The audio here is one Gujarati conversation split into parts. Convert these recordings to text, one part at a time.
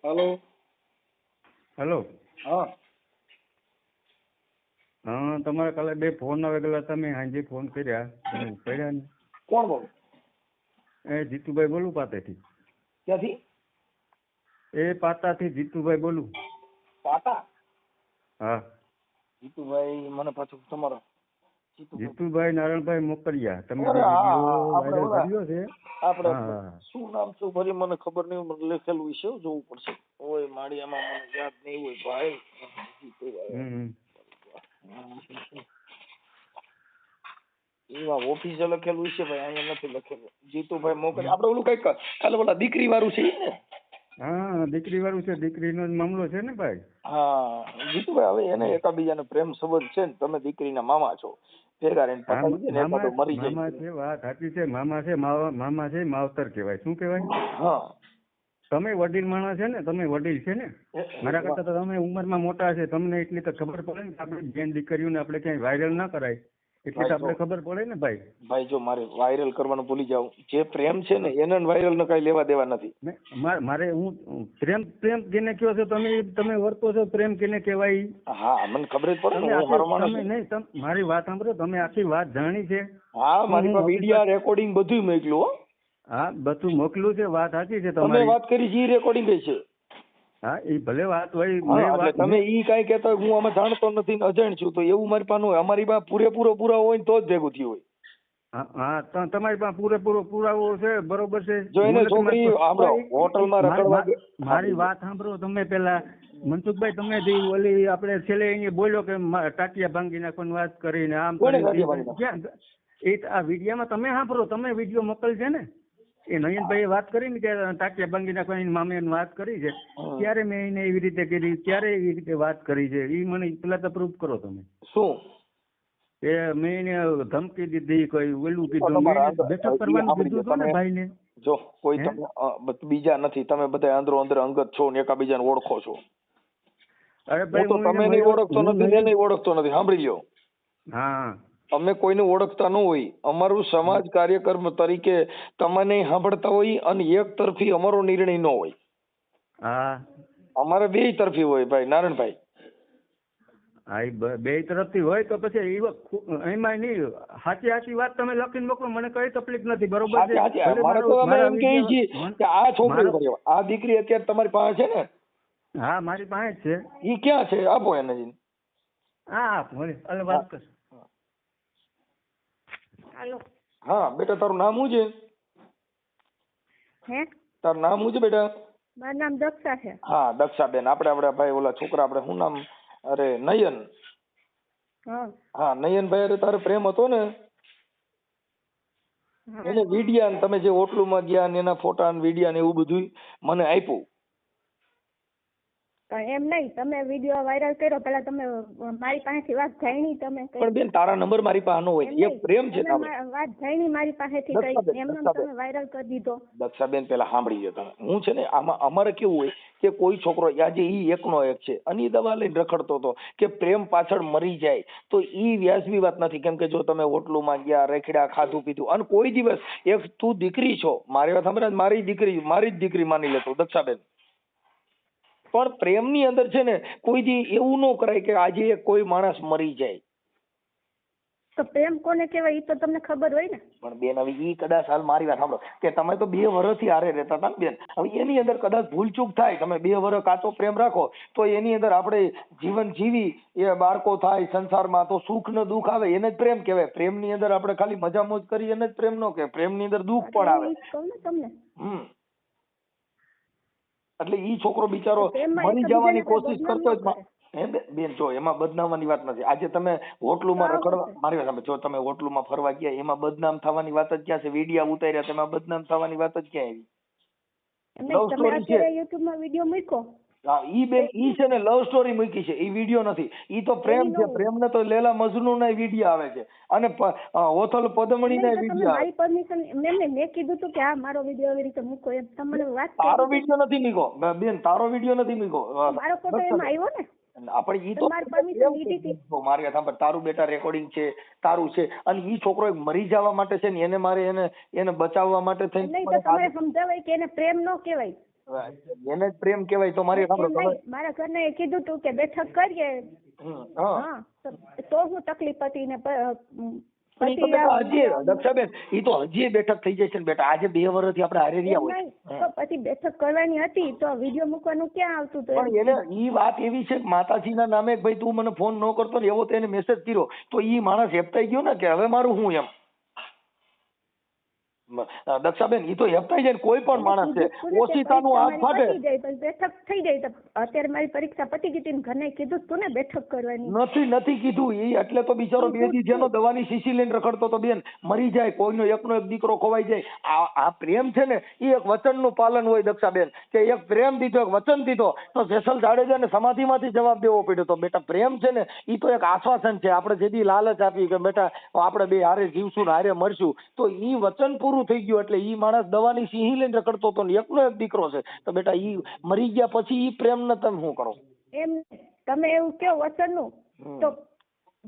હેલો. હેલો. હા. હા, તમારા કાલે 2 ફોન આવેલા, તમે હાંજે ફોન કર્યા, તમે ઉપાડ્યા ને. કોણ બોલો? એ જીતુભાઈ બોલું પાતાથી. ક્યાંથી? એ પાતાથી જીતુભાઈ બોલું. પાટા? હા. જીતુભાઈ મને પાછું તમારો જીતુભાઈ નારાયણભાઈ મોકલિયા, તમે અરે જે હા વિડીયો હા આપણે વાયરલ કર્યો છે. આપણે હા. શું નામ શું ફરી મને ખબર નહીં, મને લખેલું છે, જોવું પડશે. ઓય માળિયામાં મને યાદ નહીં હોય ભાઈ. હમ. એમાં ઓફિસે લખેલું છે ભાઈ, અહીંયા નથી લખેલું. જીતુભાઈ મોકલી આપણે ઓલું કઈક ખાલી ઓલા દીકરી વાળું છે ઈ ને? હા, દીકરી વાળું છે, દીકરીનો જ મામલો છે ને ભાઈ. હા જીતુભાઈ, હવે એને એકાબીજાને પ્રેમ સંબંધ છે ને, તમે દીકરીના મામા છો, ભેગા રહીને પતાવી દે ને, એકાદો મરી મામા જાય. છે, વાત સાચી છે. મામા છે, મામા છે, માવતર કહેવાય. શું કહેવાય? હા તમે વડીલ માણસ છે ને, તમે વડીલ છે ને, મારા કરતા તો તમે ઉંમરમાં મોટા છે, તમને એટલી તો ખબર પડે ને, આપણે બેન દીકરીઓને આપણે ક્યાંય વાયરલ ના કરાય, એટલી તો આપણે ખબર પડે ને ભાઈ. ભાઈ જો મારે વાયરલ કરવાનું ભૂલી જાવ, જે પ્રેમ છે ને એને વાયરલ ને કઈ લેવા દેવા નથી. મારે હું પ્રેમ પ્રેમ કેને કયો છો તમે વર્તો છો, પ્રેમ કેને કહેવાય? હા મને ખબર જ પડે ને, હું મારો માણસ તમે નહીં, મારી વાત સાંભળો, તમે આખી વાત જાણી છે. હા મારી પાસે વિડિયો રેકોર્ડિંગ બધું મોકલ્યું હો. હા બધું મોકલું છે, વાત સાચી છે તમે તમારી. વાત કરી છે રેકોર્ડિંગ છે. હા એ ભલે વાત હોય, એટલે તમે ઈ કઈ કહેતા હું આમાં જાણતો નથી ને અજાણ છું, તો એવું મારી પાસે હોય. અમારી પાસે પૂરેપૂરો પુરાવો હોય તો જ ભેગું થયું હોય. હા તમારી પાસે પૂરેપૂરો પુરાવો છે, બરોબર છે. જો એને છોકરી હોટલમાં રખડવા, મારી વાત સાંભળો તમે પેલા. મનસુખભાઈ, તમે જે ઓલી આપણે છેલ્લે અહીંયા બોલ્યો કે ટાટિયા ભાંગી નાખવાની વાત કરીને, આમ કરીને, એ આ વિડીયોમાં તમે સાંભળો, તમે વિડીયો મોકલ છે ને, એ નયનભાઈએ વાત કરી ને કે ટાટિયા ભાંગી નાખવાની મામે વાત કરી છે, ત્યારે મેં એને એવી રીતે કરી, ત્યારે એવી રીતે વાત કરી છે. એ મને પેલા તો પ્રૂફ કરો તમે. શું એ મેં એને ધમકી દીધી, કોઈ ઓલું કીધું, બેઠક કરવાનું કીધું હતું ને ભાઈ ને. જો કોઈ તમે બીજા નથી, તમે બધા અંદરો અંદર અંગત છો ને એકાબીજાને ઓળખો છો. અરે ભાઈ હું તો તમે નહીં ઓળખતો નથી ને, નહીં ઓળખતો નથી, સાંભળી લ્યો. હા અમે કોઈને ઓળખતા ન હોય, અમારું સમાજ કાર્યકર્મ તરીકે તમને સાંભળતા હોય અને એક તરફી અમારો નિર્ણય ન હોય. હા અમારે બે તરફી હોય ભાઈ નારાયણભાઈ. હા બે તરફથી હોય તો પછી એમાં નહીં, સાચી સાચી વાત તમે લખીને મોકલો, મને કઈ તકલીફ નથી, બરોબર છે. આ છોકરી, આ દીકરી અત્યારે તમારી પાસે છે ને? હા મારી પાસે જ છે. ઈ ક્યાં છે? આપો એને. હા અલે વાત કર. હા બેટા, તારું નામ શું છે? હે તારું નામ શું છે બેટા? મારું નામ દક્ષા છે. હા દક્ષાબેન, આપણે ભાઈ ઓલા છોકરા, આપણે શું નામ? અરે નયન. હા નયનભાઈ, અરે તારે પ્રેમ હતો ને, એને વિડિયા તમે જે હોટલુમાં ગયા ને એના ફોટા ને વિડિયા ને એવું બધું મને આપ્યું. એમ નહીં, તમે વિડીયો વાયરલ કર્યો, પેલા તમે મારી પાસેથી વાત જાણી, તમે પણ બેન તારા નંબર મારી પાસે ન હોય, એ પ્રેમ છે. વાત જાણી મારી પાસેથી કઈ એમ તમે વાયરલ કરી દીધો. દક્ષાબેન પેલા સાંભળી લો તમે. હું છે ને આમાં અમારે કેવું હોય કે કોઈ છોકરો આજે ઈ એકનો એક છે અને ઈ દવા લઈને રખડતો હતો કે પ્રેમ પાછળ મરી જાય, તો ઈ વ્યાજબી વાત નથી. કેમ કે જો તમે હોટલુમાં ગયા, રેખડ્યા, ખાધું પીધું, અને કોઈ દિવસ એક તું દીકરી છો, મારી વાત સાંભળ, મારી જ દીકરી માની લેતો દક્ષાબેન, પણ પ્રેમની અંદર છે ને કોઈ દી એવું ન કરાય કે આજે કોઈ માણસ મરી જાય. તો પ્રેમ કોને કહેવાય ઈ તો તમને ખબર હોય ને. પણ બેન હવે ઈ કદાચ હાલ મારી વાત સાંભળો કે તમે તો 2 વર્ષથી હારે રહેતા હતા ને બેન, હવે એની અંદર કદાચ ભૂલચૂક થાય, તમે 2 વર્ષ કાચો પ્રેમ રાખો તો એની અંદર આપણે જીવન જીવી, એ બાળકો થાય સંસારમાં, તો સુખ ને દુઃખ આવે, એને જ પ્રેમ કહેવાય. પ્રેમની અંદર આપણે ખાલી મજા મોજ કરી એને જ પ્રેમ ન કહેવાય, પ્રેમની અંદર દુઃખ પણ આવે. તમને એટલે ઈ છોકરો બિચારો મરી જવાની કોશિશ કરતો જ. બેન જો એમાં બદનામવાની વાત નથી. આજે તમે હોટલુમાં રખડવા, મારી વાત જો તમે હોટલુમાં ફરવા ગયા, એમાં બદનામ થવાની વાત જ ક્યાં છે? વિડિયા ઉતાર્યા, તેમાં બદનામ થવાની વાત જ ક્યાં આવી? લવ સ્ટોરી છે. યુટ્યુબમાં વિડિયો મૂક્યો. હા ઈ બેન ઈ છે ને લવ સ્ટોરી મૂકી છે, ઈ વિડિયો નથી. ઈ તો પ્રેમ છે. પ્રેમ ને તો લેલા મજનુ ના વિડિયા આવે છે અને ઓથલ પદમણી ના વિડિયા. મારી પરમિશન મેં કીધું તું કે આ મારો વિડિયો એવી રીતે મૂકો, એમ તમને વાત. તારો વિડિયો નથી મૂક્યો બેન, તારો વિડિયો નથી મૂક્યો. મારો ફોટો એમાં આવ્યો ને. આપણે ઈ તો મારી વાત સાંભળ, તારું બેટા રેકોર્ડિંગ છે, તારું છે, અને ઈ છોકરો મરી જવા માટે છે ને, એને મારે એને બચાવવા માટે થઈને નહીં તો તમારે સમજાવાય કે એને પ્રેમ ન કહેવાય. એને જ પ્રેમ કહેવાય. તો મારી સાંભળો તમે. મારા ઘરના એ કીધું તું કે બેઠક કરીએ. હા તો હું તકલીફ હતી ને હજી દક્ષાબેન ઈ તો હજી બેઠક થઈ જાય છે ને બેટા. આજે 2 વર્ષથી આપણે હારે રહ્યા હોય. તો પછી બેઠક કરવાની હતી તો વિડીયો મૂકવાનું ક્યાં આવતું હતું? પણ એને ઈ વાત એવી છે કે માતાજીના નામે ભાઈ તું મને ફોન ન કરતો ને એવો તો એને મેસેજ કર્યો તો ઈ માણસ હેપતાઈ ગયો ને કે હવે મારું હું એમ. દક્ષાબેન ઈ તો હેપતાઈ જાય ને કોઈ પણ માણસ છે. ઓશિતાનું હાથ ફાટે. બેઠક થઈ જાય તો અત્યારે મારી પરીક્ષા પતી ગઈ હતી ઘરને કીધું તું ને બેઠક કરવાની. નથી કીધું ઈ એટલે તો બિચારો 2 દી જેનો દવાની શીશી લઈને રખડતો તો બેન મરી જાય. કોઈનો એકનો એક દીકરો ખોવાઈ જાય. આ પ્રેમ છે ને એ એક વચનનું પાલન હોય દક્ષાબેન કે એક પ્રેમ દીધો એક વચન દીધો તો જેસલ જાડેજાને સમાધિમાંથી જવાબ દેવો પડ્યો. તો બેટા પ્રેમ છે ને એ તો એક આશ્વાસન છે. આપણે જેથી લાલચ આપી કે બેટા આપણે 2 હારે જીવશું ને હારે મરશું તો ઈ વચન પૂરું થઈ ગયું. એટલે ઈ માણસ દવાની સિંહી લઈને રખડતો હતો ને એકનો એક દીકરો છે તો બેટા ઈ મરી ગયા પછી ઈ પ્રેમ ને તમે શું કરો? એમ તમે એવું કહો વચનનું તો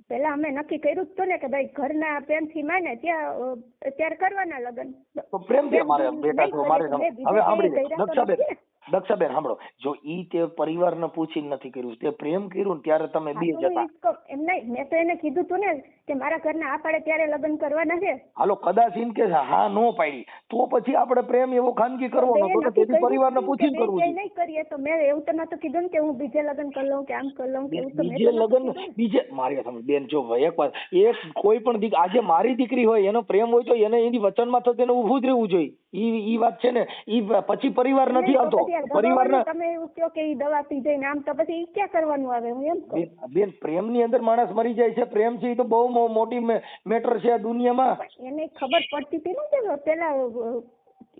પેલા અમે નક્કી કર્યું જ તો ને કે ભાઈ ઘરના પ્રેમથી માને ત્યારે કરવાના લગ્ન. તો પ્રેમથી મારે બેટા જો મારે હવે સાંભળી દક્ષાબેન સાંભળો. જો ઈ તે પરિવારને પૂછીને નથી કર્યું તે પ્રેમ કર્યું ને ત્યારે તમે 2 જતા. એમ નહીં મેં તો એને કીધું તું ને કે મારા ઘરના આ પાડે ત્યારે લગ્ન કરવાના છે. હાલો કદાચ ઇન કે હા નો પાડી તો પછી આપણે પ્રેમ એવો ખાનગી કરવો નતો તો તેથી પરિવારને પૂછીને કરવું છે. નહીં કરીએ તો મેં એવું તો નતું કીધું ને કે હું બીજે લગ્ન કરી લઉં કે આમ કરી લઉં કે એવું તો બીજે લગ્ન બીજે મારી સામે બેન જો એક વાત એક કોઈ પણ આજે મારી દીકરી હોય એનો પ્રેમ હોય તો એને એની વચનમાં તો તેને ઊભું જ રહેવું જોઈએ. ઈ વાત છે ને ઈ પછી પરિવાર નથી આવતો. પરિવારના તમે એવું કહો કે ઈ દવા પી જઈને આમ તો પછી ઈ ક્યાં કરવાનું આવે? હું એમ કહું બેન પ્રેમની અંદર માણસ મરી જાય છે. પ્રેમ છે ઈ તો બહુ મોટી મેટર છે આ દુનિયામાં. એને ખબર પડતી હતી ને કે પેલા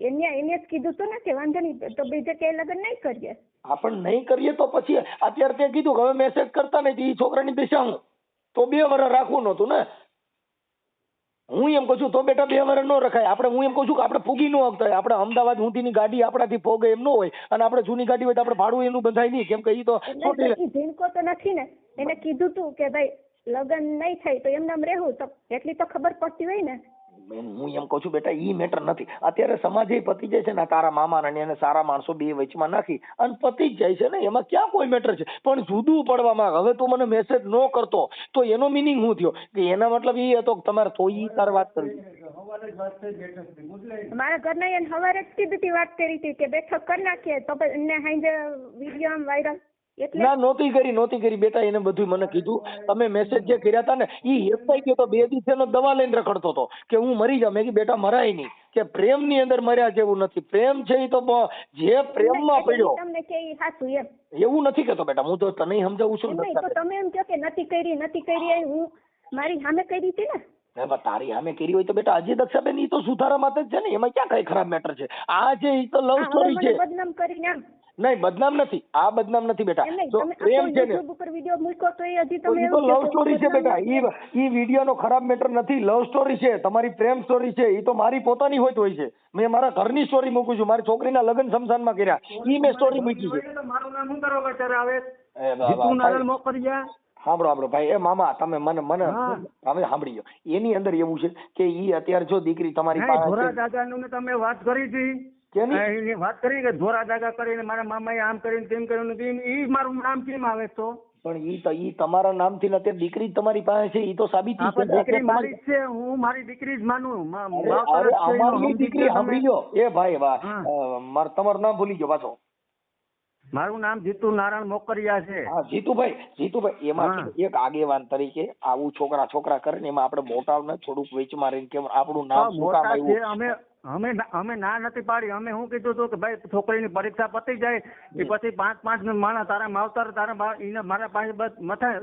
એને જ કીધું હતું ને કે વાંધો નહીં તો બીજે કે લગ્ન નહીં કરીએ. આપણે નહીં કરીએ તો પછી અત્યારે તે કીધું કે હવે મેસેજ કરતા નહીં ઈ છોકરાની દિશા હું તો 2 વર્ષ રાખવું નતું ને. હું એમ કહું છું તો બેટા 2 વર્ષ ન રખાય. આપણે હું એમ કહું છું કે આપણે ફૂગી ન આવતા. આપણે અમદાવાદ સુધીની ગાડી આપણાથી ફોગે એમ ન હોય અને આપણે જૂની ગાડી હોય તો આપણે ભાડું એનું બંધાય નહીં કેમ કે ઈ તો જીનકો તો નથી ને. એને કીધું તું કે ભાઈ લગ્ન નહીં થાય તો એમ નામ રહેવું તો એટલી તો ખબર પડતી હોય ને. બેન હું એમ કહું છું બેટા ઈ મેટર નથી. અત્યારે સમાજે પતી જાય છે ને તારા મામા ને એને સારા માણસો 2 વચમાં નાખી અને પતી જ જાય છે ને એમાં ક્યાં કોઈ મેટર છે. પણ જુદું પડવામાં હવે તું મને મેસેજ ન કરતો તો એનો મિનિંગ શું થયો કે એના મતલબ એ હતો કે તમારે તો ઈ તાર વાત કરવી. મારા ઘરના એને સવારે જ સીધી વાત કરી હતી કે બેઠક કરી નાખીએ તો એને હાંજે વિડીયો આમ વાયરલ ના નહોતી કરી બેટા. એને બધું મને કીધું તમે મેસેજ જે કર્યા હતા ને ઈ હેપતાઈ ગયો તો 2 દિવસનો દવા લઈને રખડતો હતો કે હું મરી જાઉં. મેં કીધું બેટા મરાય નહીં કે પ્રેમ ની અંદર મર્યા જેવું નથી. પ્રેમ છે એ તો જે પ્રેમમાં પડ્યો તમને કે ઈ સાચું એમ એવું નથી કેતો બેટા. હું તો તને સમજાવું છું ને તો તમે એમ કહો કે નથી કરી હું મારી સામે કરી હતી ને. તારી સામે કરી હોય તો બેટા હજી દક્ષાબેન ઈ તો સુધારા માટે જ છે ને. એમાં ક્યાં કઈ ખરાબ મેટર છે? આ જે ઈ તો લવ સ્ટોરી છે. બદનામ કરીને આમ નહીં બદનામ નથી. આ બદનામ નથી બેટા. જો પ્રેમ છે ને ઉપર વિડિયો મૂક્યો તો એ હજી તમે તો લવ સ્ટોરી છે બેટા. ઈ વિડિયો નો ખરાબ મેટર નથી. લવ સ્ટોરી છે. તમારી પ્રેમ સ્ટોરી છે. ઈ તો મારી પોતાની હોય છે. મેં મારા ઘરની સ્ટોરી મૂકું છું. મારી છોકરીના લગ્ન શમશાનમાં કર્યા ઈ મેં સ્ટોરી મૂકી છે. મારું નામ શું કરો અત્યારે આવે જીતુ નારાયણ મોકરિયા. સાંભળો ભાઈ એ મામા તમે મને તમે સાંભળી લો. એની અંદર એવું છે કે ઈ અત્યારે જો દીકરી તમારી પાસે ધોરા દાદાનું તમે વાત કરી હતી કે વાત કરી કે ધોરા દાદા કરીને મારા મામાએ આમ કરીને તેમ કર્યું ઈ મારું નામ કેમ આવે તો? પણ ઈ તમારા નામથી ને અત્યારે દીકરી તમારી પાસે છે ઈ તો સાબિતી છે. દીકરી મારી છે. હું મારી દીકરી જ માનું. અમારી દીકરી સાંભળી લો એ ભાઈ તમારું નામ ભૂલી ગયો પાછો. મારું નામ જીતુ નારાયણ મોકરિયા છે. હા જીતુભાઈ એમાં એક આગેવાન તરીકે આવું છોકરા કરે ને એમાં આપણે મોટાને થોડુંક વેચમાં રહીને કેમ આપણું નામ મોટા છે. અમે ના નથી પાડી. અમે શું કીધું હતું કે ભાઈ છોકરીની પરીક્ષા પતી જાય એ પછી 5 માણસ તારા માવતર તારા મારા પાસે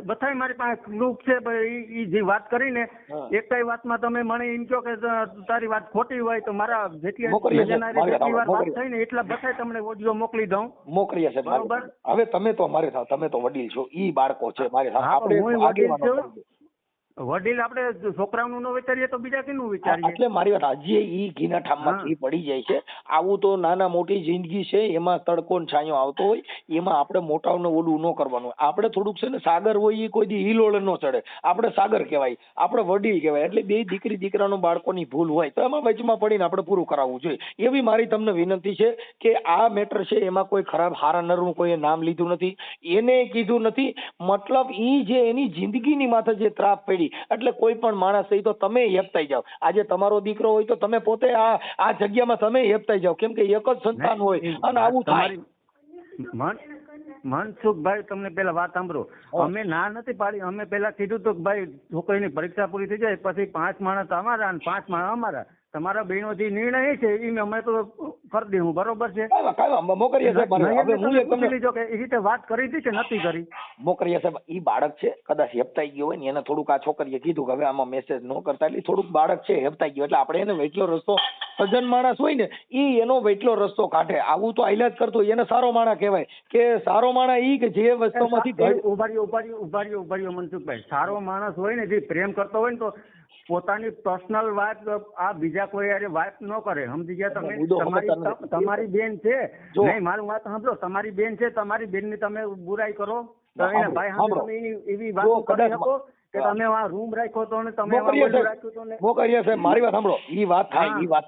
બધાય મારી પાસે પ્રૂફ છે. ઈ જે વાત કરીને એકટાઈ વાતમાં તમે મને એમ કહો કે તારી વાત ખોટી હોય તો મારા જેટલી વાત થઈ ને એટલા બધાય તમને ઓડિયો મોકલી દઉં. મોકલી હશે બરોબર. હવે તમે તો મારે તમે તો વડીલ છો. ઈ બાળકો છે મારે વડીલ આપણે છોકરાઓનું ન વિચારીએ તો બીજા કેનું વિચારીએ? એટલે મારી વાત હજી ઈ ઘીના ઠામમાં ઘી પડી જાય છે. આવું તો નાના મોટી જિંદગી છે, એમાં તડકો ને છાંયો આવતો હોય, એમાં આપણે મોટાઓને ઓલું ન કરવાનું. આપણે થોડુંક છે ને સાગર હોય એ કોઈ દી હિલોળે ન ચડે. આપણે સાગર કહેવાય, આપણે વડીલ કહેવાય. એટલે બે દીકરી દીકરાનો બાળકોની ભૂલ હોય તો એમાં વચમાં પડીને આપણે પૂરું કરાવવું જોઈએ. એવી મારી તમને વિનંતી છે કે આ મેટર છે એમાં કોઈ ખરાબ હારા નરનું કોઈએ નામ લીધું નથી, એને કીધું નથી. મતલબ ઈ જે એની જિંદગીની માથે જે ત્રાપ પડી એટલે કોઈ પણ માણસ તો તમે હેપતાઈ જાવ. આજે તમારો દીકરો હોય તો તમે પોતે આ જગ્યામાં તમે હેપતાઈ જાવ, કેમ કે એક જ સંતાન હોય અને આવું થાય. મનસુખભાઈ તમને પેલા વાત સાંભળો, અમે ના નથી પાડી. અમે પેલા કીધું તો ભાઈ છોકરીની પરીક્ષા પૂરી થઈ જાય પછી 5 માણસ અમારા અને 5 માણસ અમારા. તમારા બહેનો જે નિર્ણય છે એ અમે તો કરી દઉં, બરોબર છે? એ રીતે વાત કરી હતી કે નથી કરી? મોકરિયા સાહેબ, ઈ બાળક છે કદાચ હેપતાઈ ગયો હોય ને, એને થોડુંક આ છોકરીએ કીધું કે હવે આમાં મેસેજ ન કરતા, એટલે થોડુંક બાળક છે હેપતાઈ ગયો, એટલે આપણે એને વેચલો રસ્તો, સજ્જન માણસ હોય ને ઈ એનો વેચલો રસ્તો કાઢે. આવું તો આઈલાજ કરતો એને સારો માણસ કહેવાય. કે સારો માણસ ઈ કે જે વસ્તુમાંથી ઉભારીઓ મનસુખભાઈ, સારો માણસ હોય ને જે પ્રેમ કરતો હોય ને તો પોતાની પર્સનલ વાત આ બીજા કોઈ યારે વાત ન કરે, સમજી ગયા તમે? તમારી બેન છે, નહીં મારું વાત સાંભળો, તમારી બેન છે, તમારી બેન ની તમે બુરાઈ કરો તો એના ભાઈ સામે તમે એવી વાત કરી શકો કે તમે આ રૂમ રાખ્યો તો ને તમે મોકરિયા સાહેબ મારી વાત સાંભળો. ઈ વાત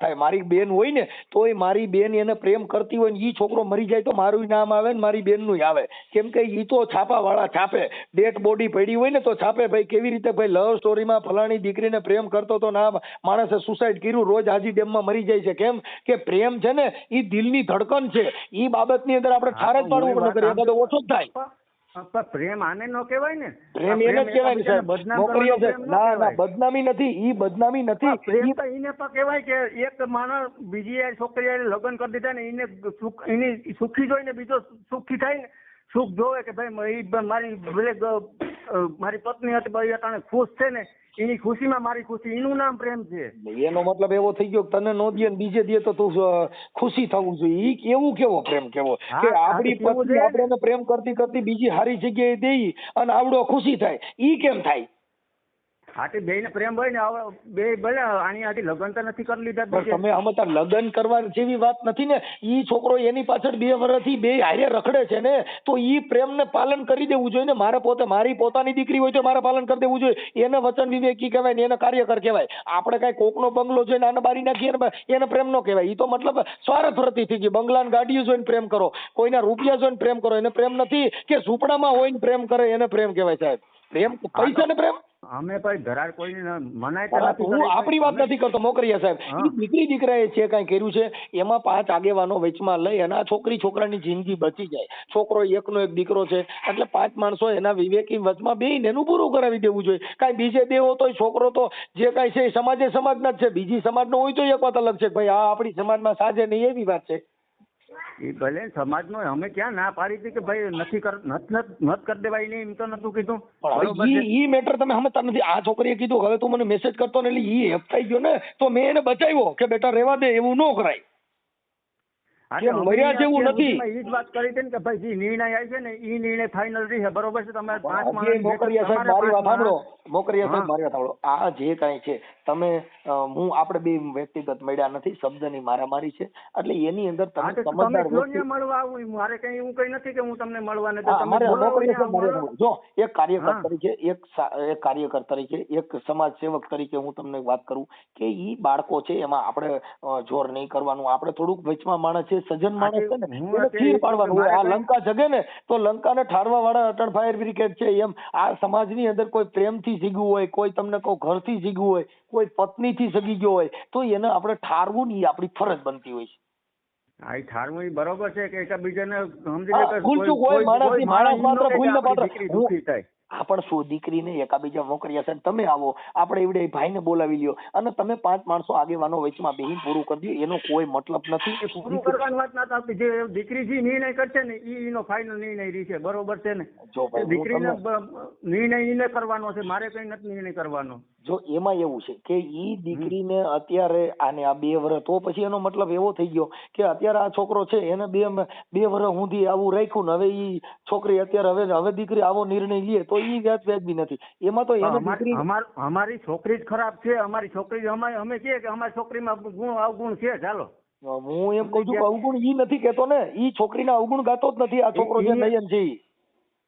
થાય મારી બેન હોય ને તો મારી બેન એને પ્રેમ કરતી હોય ને ઈ છોકરો મરી જાય તો મારું નામ આવે ને મારી બેન નું આવે, કેમ કે ઈ તો છાપા વાળા છાપે. ડેડ બોડી પડી હોય ને તો છાપે ભાઈ કેવી રીતે ભાઈ લવ સ્ટોરીમાં ફલાણી દીકરીને પ્રેમ કરતો તો ના માણસે સુસાઇડ કર્યું, રોજ હાજી ડેમમાં મરી જાય છે. કેમ કે પ્રેમ છે ને ઈ દિલની ધડકન છે. ઈ બાબતની અંદર આપણે ઠાર જ પાડવું પડે, તો ઓછો જ થાય. પ્રેમ આને ન કહેવાય ને, પ્રેમ એને જ કહેવાય ને સાહેબ. ના બદનામી નથી, ઈ બદનામી નથી. પ્રેમ તો એને પણ કહેવાય કે એક માણસ બીજી છોકરી લગ્ન કરી દીધા ને એને સુખી જોઈને બીજો સુખી થાય ને, સુખ જોવે કે ભાઈ મારી મારી પત્ની હતી ભાઈ અટાણે ખુશ છે ને, એની ખુશીમાં મારી ખુશી, એનું નામ પ્રેમ છે. એનો મતલબ એવો થઈ ગયો તને નો દે બીજે દે તો તું ખુશી થવું જોઈએ. ઈ એવું કેવો પ્રેમ કેવો કે આપણી પત્ની આપણે પ્રેમ કરતી કરતી બીજી હારી જગ્યાએ દઈ અને આવડો ખુશી થાય, ઈ કેમ થાય? આથી બે ને પ્રેમ હોય ને બે ભલે આની આથી લગ્ન તો નથી કરી લીધા. તમે આમાં લગ્ન કરવા જેવી વાત નથી ને. ઈ છોકરો એની પાછળ 2 વર્ષથી બે હારે રખડે છે ને, તો ઈ પ્રેમ ને પાલન કરી દેવું જોઈએ ને. મારી પોતાની દીકરી હોય તો મારે પાલન કરી દેવું જોઈએ. એને વચન વિવેકી કહેવાય ને, એને કાર્યકર કહેવાય. આપણે કઈ કોકનો બંગલો જોઈને આને બારી નાખીએ એને પ્રેમ નો કહેવાય. ઈ તો મતલબ સ્વાર્થ વૃત્તિ થઈ ગઈ. બંગલા ને ગાડીઓ જોઈને પ્રેમ કરો, કોઈના રૂપિયા જોઈને પ્રેમ કરો, એને પ્રેમ નથી. કે ઝૂંપડામાં હોય ને પ્રેમ કરે એને પ્રેમ કહેવાય સાહેબ. પ્રેમ પૈસા ને પ્રેમ અમે ભાઈ ઘરાર કોઈને મનાય હું આપણી વાત નથી કરતો મોકરિયા સાહેબ. દીકરી દીકરાએ જે કઈ કર્યું છે એમાં 5 આગેવાનો વચમાં લઈ અને આ છોકરાની જિંદગી બચી જાય. છોકરો એકનો એક દીકરો છે એટલે 5 માણસો એના વિવેકી વચમાં બેહીને એનું પૂરું કરાવી દેવું જોઈએ. કાંઈ બીજે દેવો તો છોકરો તો જે કાંઈ છે સમાજના જ છે. બીજી સમાજનો હોય તો એક વાત અલગ છે, ભાઈ આ આપણી સમાજમાં સાજે નહીં એવી વાત છે. એ ભલે સમાજનો અમે ક્યાં ના પાડી હતી કે ભાઈ નથી કરી દેવાય નહીં, એમ તો નતું કીધું. ઈ મેટર તમે સમજતા નથી. આ છોકરીએ કીધું હવે તું મને મેસેજ કરતો ને એટલે ઈ હેપતાઈ ગયો ને, તો મેં એને બચાવ્યો કે બેટા રહેવા દે, એવું ન કરાય. મર્યા જેવું નથી. એ જ વાત કરી હતી ને કે ભાઈ જે નિર્ણય આવી છે ને એ નિર્ણય ફાઇનલ રહી છે, બરોબર છે? તમે 5 માણસ મોકરિયા સાહેબ મારી વાત સાંભળો. મોકરિયા સાહેબ મારી વાત સાંભળો. આ જે કાંઈ છે તમે આપણે બે વ્યક્તિગત મળ્યા નથી, શબ્દની મારામારી છે. એટલે એની અંદર તમે સમજદાર મળવા આવું મારે કઈ એવું કઈ નથી કે હું તમને મળવા નથી. જો એક કાર્યકર તરીકે એક કાર્યકર તરીકે એક સમાજ સેવક તરીકે હું તમને વાત કરું કે ઈ બાળકો છે એમાં આપણે જોર નહીં કરવાનું. આપણે થોડુંક વચમાં માણસ છે, સજ્જન માણસ છે ને એને ખીર પાડવાનું હોય. આ લંકા જગે ને તો લંકાને ઠારવા વાળા અટલ ફાયર બ્રિગેડ છે. એમ આ સમાજની અંદર કોઈ પ્રેમથી જીગવું હોય, કોઈ તમને કોઈ ઘરથી જીગવું હોય, કોઈ પત્નીથી સગી ગયો હોય તો એને આપણે ઠારવું ને આપણી ફરજ બનતી હોય છે. આ ઠારવું બરોબર છે કે એકબીજાને સમજી લે ભૂલચૂક હોય, માણસ માત્ર ભૂલ ને પાત્ર દુખી થાય. આ પણ શું દીકરીને એકાબીજા મોકરિયા સાહેબ તમે આવો, આપણે એવડે ભાઈને બોલાવી લ્યો અને તમે 5 માણસો આગેવાનો વચમાં બેહીને પૂરું કરી દો. એનો કોઈ મતલબ નથી. પૂરું કરવાની વાત ના થતી. જે દીકરી જે નિર્ણય કરશે ને એનો ફાઇનલ નિર્ણય રહી છે, બરોબર છે ને? દીકરીને નિર્ણય એને કરવાનો છે, મારે કઈ નથી નિર્ણય કરવાનો. જો એમાં એવું છે કે ઈ દીકરીને અત્યારે આને આ 2 વર્ષ તો પછી એનો મતલબ એવો થઈ ગયો કે અત્યારે આ છોકરો છે એને 2 વર્ષ સુધી આવું રાખ્યું ને હવે ઈ છોકરી અત્યારે હવે દીકરી આવો નિર્ણય લે તો ઈ વ્યાજબી નથી. એમાં તો એને દીકરી અમારી છોકરી જ ખરાબ છે. અમારી છોકરી અમે કહીએ કે અમારી છોકરીમાં ગુણ અવગુણ છે. ચાલો હું એમ કઉ છું કે અવગુણ ઈ નથી કેતો ને, ઈ છોકરીના અવગુણ ગાતો જ નથી. આ છોકરો જે નયન છે ઈ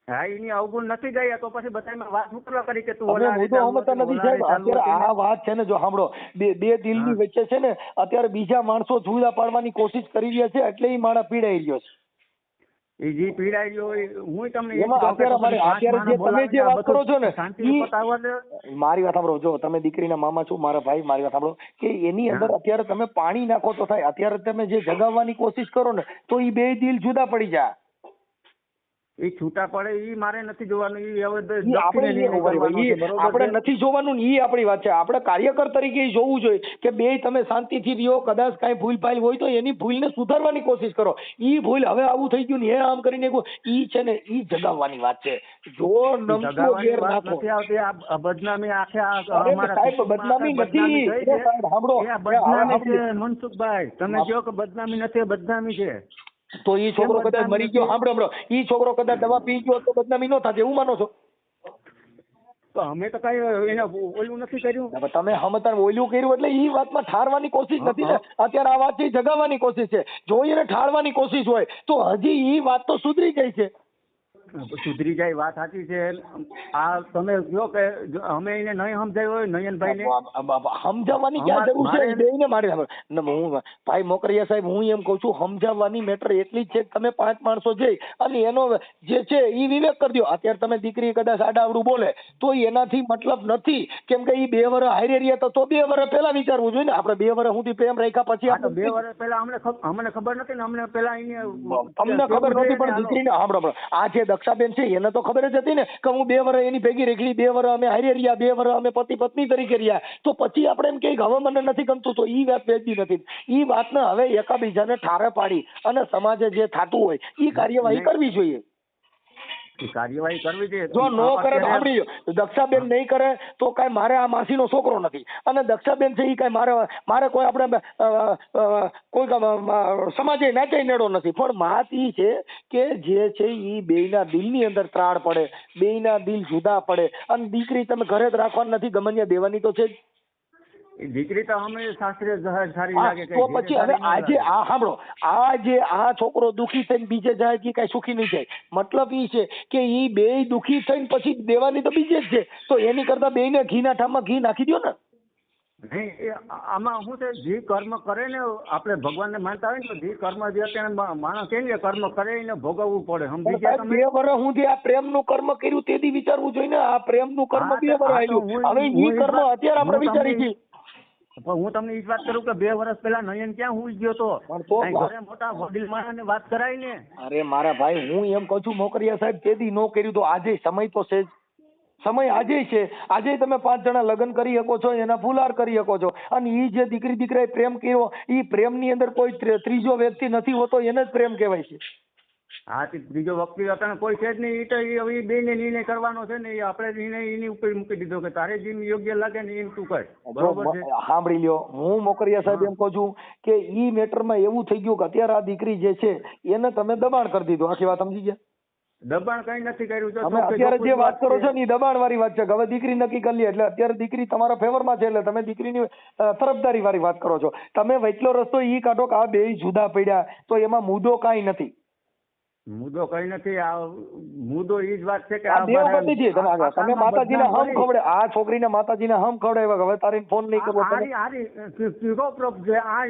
હા એની અવગુણ નથી ગયા તો પછી બધામાં વાત ઉતરવા કરી કે તું મુદ્દો સમજતા નથી સાહેબ. અત્યારે આ વાત છે ને, જો સાંભળો, બે દિલની વચ્ચે છે ને અત્યારે બીજા માણસો જુદા પાડવાની કોશિશ કરી રહ્યા છે, એટલે ઈ માણસ પીડાઈ રહ્યો છે. એ જે પીડાઈ રહ્યો હું તમને અત્યારે જે તમે જે વાત કરો છો ને, મારી વાત સાંભળો, જો તમે દીકરીના મામા છો, મારા ભાઈ, મારી વાત સાંભળો કે એની અંદર અત્યારે તમે પાણી નાખો તો થાય. અત્યારે તમે જે જગાવવાની કોશિશ કરો ને તો ઈ બે દિલ જુદા પડી જાય. એ છૂટા પડે ઈ મારે નથી જોવાનું. આપણે નથી જોવાનું ને ઈ આપણી વાત છે. આપણે કાર્યકર તરીકે જોવું જોઈએ કે બે તમે શાંતિથી રહ્યો. કદાચ કઈ ભૂલ ભાલ હોય તો એની ભૂલને સુધારવાની કોશિશ કરો. ઈ ભૂલ હવે આવું થઈ ગયું ને આમ કરીને ઈ છે ને ઈ જગાવવાની વાત છે. જો નમતો ઘેર નાખો બદનામી આખે સાહેબ બદનામી નથી. બદનામી છે મનસુખભાઈ, તમે કહો કે બદનામી નથી, બદનામી છે. તો ઈ છોકરો કદાચ મરી ગયો, સાંભળો, ઈ છોકરો કદાચ દવા પી ગયો તો બદનામી ન થાય એવું માનો છો? તો અમે તો કઈ એને ઓલું નથી કર્યું. તમે સમજતા ઓલું કર્યું એટલે ઈ વાતમાં ઠારવાની કોશિશ નથી ને. અત્યારે આ વાત છે જગાવવાની કોશિશ છે. જો એને ઠારવાની કોશિશ હોય તો હજી ઈ વાત તો સુધરી ગઈ છે. સુધરી જાય વાત સાચી છે. આ તમે કહો કે અમે એને નહીં સમજાવ્યો હોય નયનભાઈ ને સમજાવવાની ક્યાં જરૂર છે? બેયને મારે હું ભાઈ મોકરિયા સાહેબ, હું એમ કઉ છું સમજાવવાની મેટર એટલી જ છે કે તમે 5 માણસો જઈ અને એનો જે છે ઈ વિવેક કરી દો. અત્યારે તમે દીકરી કદાચ આડાવડું બોલે તો એનાથી મતલબ નથી, કેમ કે ઈ 2 વર્ષ હારે રહ્યા તો 2 વર્ષ પહેલા વિચારવું જોઈએ ને. આપણે 2 વર્ષ સુધી પ્રેમ રાખ્યા પછી 2 વર્ષ પહેલા અમને ખબર નથી ને. અમને પેલા અમને ખબર નહોતી પણ દીકરીને સાંભળો, આ જે દક્ષાબેન છે એને તો ખબર જ હતી ને કે હું 2 વર્ષ એની ભેગી રેખડી, 2 વર્ષ અમે હારે રહ્યા, 2 વર્ષ અમે પતિ પત્ની તરીકે રહ્યા. તો પછી આપણે એમ કે હવે મને નથી ગમતું, તો ઈ વાત વેચી નથી. ઈ વાતને હવે એકાબીજાને ઠારે પાડી અને સમાજે જે થતું હોય ઈ કાર્યવાહી કરવી જોઈએ. કાર્યવાહી કરવી જોઈએ. જો નો કરે તો સાંભળી, દક્ષાબેન નહીં કરે તો કઈ મારે આ માસીનો છોકરો નથી અને દક્ષાબેન છે ઈ કઈ મારે કોઈ આપણે કોઈ સમાજે નાચે નેડો નથી. પણ વાત ઈ છે કે જે છે ઈ બેયના દિલની અંદર ત્રાળ પડે, બેયના દિલ જુદા પડે. અને દીકરી તમે ઘરે જ રાખવાની નથી, ગમનિયા દેવાની તો છે જ. દીકરી તો અમે શાસ્ત્રીય સારી લાગે. તો પછી હવે આજે આ સાંભળો, આ છોકરો દુખી થઈને બીજે જાય કે કઈ સુખી નહીં જાય. મતલબ ઈ છે કે ઈ બે દુખી થઈને પછી દેવાની તો બીજે જ છે. તો એની કરતા બેયને ઘીના ઠામમાં ઘી નાખી દો ને. આમાં શું છે, જે કર્મ કરે ને, આપણે ભગવાનને માનતા હોય ને તો જે કર્મ જે અત્યારે માણસ કેમ કે કર્મ કરે એને ભોગવવું પડે. સમજી ગયા તમે? 2 વર્ષ સુધી આ પ્રેમનું કર્મ કર્યું તેથી વિચારવું જોઈએ ને. આ પ્રેમનું કર્મ 2 વર્ષ આવ્યું, હવે ઈ કર્મ અત્યારે આપણે વિચારી છીએ. પણ હું તમને એ જ વાત કરું કે 2 વર્ષ પહેલા નયન ક્યાં હુઈ ગયો તો ઘરે મોટા વડીલ માણસને વાત કરાય ને. અરે મારા ભાઈ, હું એમ કહું છું મોકરિયા સાહેબ, તેથી નો કર્યું તો આજે સમય તો છે જ. સમય આજે છે. આજે તમે 5 જણા લગ્ન કરી શકો છો, એના ફુલાર કરી શકો છો. અને ઈ જે દીકરી દીકરાએ પ્રેમ કર્યો, ઈ પ્રેમની અંદર કોઈ ત્રીજો વ્યક્તિ નથી હોતો, એને જ પ્રેમ કહેવાય છે. હા, ત્રીજો વ્યક્તિ હતા કોઈ છે જ નહીં. એ તો હવે બેને નિર્ણય કરવાનો છે ને, આપણે નિર્ણય એની ઉપર મૂકી દીધો કે તારે જેમ યોગ્ય લાગે ને એમ તું કર. બરોબર છે? સાંભળી લ્યો, હું મોકરિયા સાહેબ એમ કહું છું કે ઈ મેટરમાં એવું થઈ ગયું કે અત્યારે આ દીકરી જે છે એને તમે દબાણ કરી દીધું. આખી વાત સમજી ગયા? દબાણ કઈ નથી કર્યું. તમે અત્યારે જે વાત કરો છો ને એ દબાણ વાળી વાત છે. હવે દીકરી નક્કી કરી લે એટલે અત્યારે દીકરી તમારા ફેવરમાં છે એટલે તમે દીકરીની તરફદારી વાળી વાત કરો છો. તમે વચલો રસ્તો ઈ કાઢો કે આ બે જુદા પડ્યા તો એમાં મુદ્દો કાંઈ નથી. મુદ્દો કઈ નથી. આ મુદ્દો ઈ જ વાત છે કે દેવગતિ છે. તમે માતાજીને હમ ખવડે, આ છોકરીને માતાજીને હમ ખવડાવ્યા, હવે તારે ફોન નહીં કરવો. આ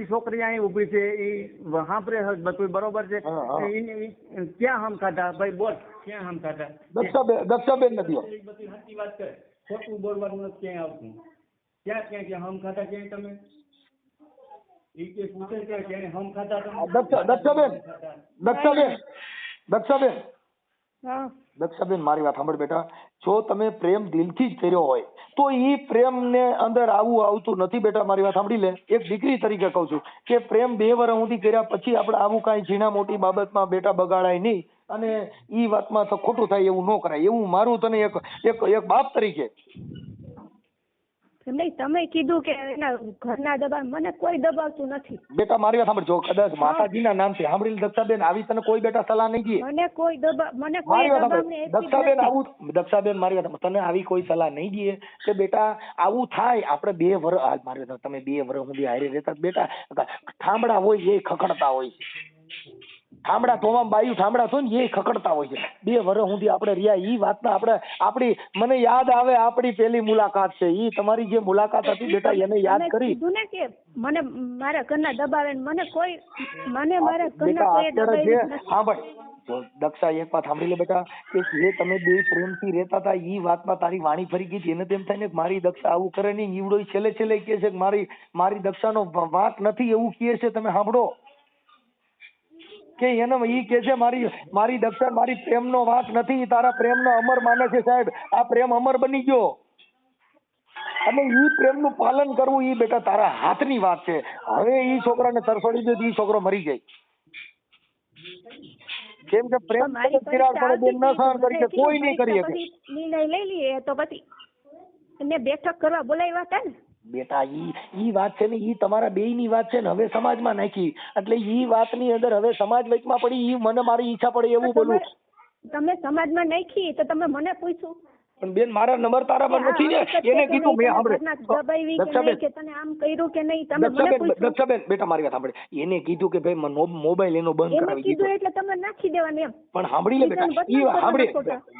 છોકરી અહીં ઉભી છે, ઈ સાંભળે બધું બરોબર છે. ક્યાં હમ ખાધા ભાઈ બોલ, ક્યાં હમ ખાધા? દક્ષાબેન નથી. બધી સાચી વાત કરે, ખોટું બોલવાનું નથી ક્યાંય આવતું. ક્યાં હમ ખાધા ક્યાંય તમે? દક્ષાબેન મારી વાત સાંભળ બેટા. જો તમે પ્રેમ દિલથી જ કર્યો હોય તો ઈ પ્રેમ ને અંદર આવતું નથી બેટા. મારી વાત સાંભળી લે. એક દીકરી તરીકે કઉ છું કે પ્રેમ 2 વર્ષ સુધી કર્યા પછી આપણે આવું કઈ ઝીણા મોટી બાબતમાં બેટા બગાડાય નહીં અને ઈ વાતમાં તો ખોટું થાય એવું ન કરાય. એવું મારું તને એક બાપ તરીકે. નહીં, તમે કીધું કે એના ઘરના દબાણ, મને કોઈ દબાવતું નથી. બેટા મારી વાત સાંભળ, જો કદાચ માતાજીના નામથી સાંભળી દક્ષાબેન, આવી તને કોઈ બેટા સલાહ નહીં દે. મને કોઈ મને કોઈ મારી વાત દબાવને સાંભળ દક્ષાબેન, આવું દક્ષાબેન મારી વાત સાંભળ, તને આવી કોઈ સલાહ નહીં દે કે બેટા આવું થાય. આપણે 2 વર્ષ મારી વાત, તમે 2 વર્ષ સુધી હારે રહેતા બેટા, ઠામડા હોય એ ખખડતા હોય છે. ઠામડા તોમાં બાયું ઠામડા થયું ને એ ખકડતા હોય છે. 2 વર્ષ સુધી આપણે રહ્યા. ઈ વાતના આપણે આપણી મને યાદ આવે આપણી પેલી મુલાકાત છે. ઈ તમારી જે મુલાકાત હતી બેટા એને યાદ કરી. કીધું ને કે મને મારા ઘરના દબાવે, મને કોઈ મારા ઘરના કોઈ દબાવી નથી. હા ભાઈ જો દક્ષા એક વાત સાંભળી લે બેટા, કે જે તમે 2 પ્રેમથી રહેતા હતા ઈ વાતમાં તારી વાણી ફરી ગઈ. એને તેમ થાય ને કે મારી દક્ષા આવું કરે નહીં. ઈવડો છેલ્લે છેલ્લે કહે છે કે મારી દક્ષાનો વાંક નથી એવું કહે છે. તમે સાંભળો કે એને ઈ કે છે મારી દક્ષા મારી પ્રેમનો વાંક નથી, તારા પ્રેમનો અમર માને છે. સાહેબ આ પ્રેમ અમર બની ગયો અને ઈ પ્રેમનું પાલન કરવું ઈ બેટા તારા હાથની વાત છે. હવે ઈ છોકરાને તરફડી દે ઈ છોકરો મરી જાય. કેમ કે પ્રેમ તિરાડ પડે બેન ન સહન કરી શકે, કોઈ નહીં કરી શકે. નિર્ણય લઈ લઈએ તો પછી એને બેઠક કરવા બોલાવ્યા હતા ને બેટા. ઈ વાત છે ને ઈ તમારા બેયની વાત છે ને હવે સમાજમાં નાખી એટલે ઈ વાતની અંદર હવે સમાજ વચમાં પડી. ઈ મને મારી ઈચ્છા પડે એવું બોલું. તમે સમાજમાં નાખી તો તમે મને પૂછ્યું પણ બેન મારા નંબર તારા પર નથી ને. એને કીધું મેં દબાવી કે તને આમ કર્યું કે નહીં, તમે મને પૂછ્યું. દક્ષાબેન બેટા મારી વાત સાંભળે. એને કીધું કે ભાઈ મોબાઈલ એનો બંધ કરાવી દીધો એટલે તમે નાખી દેવાનું એમ. પણ સાંભળી લે બેટા, ઈ સાંભળે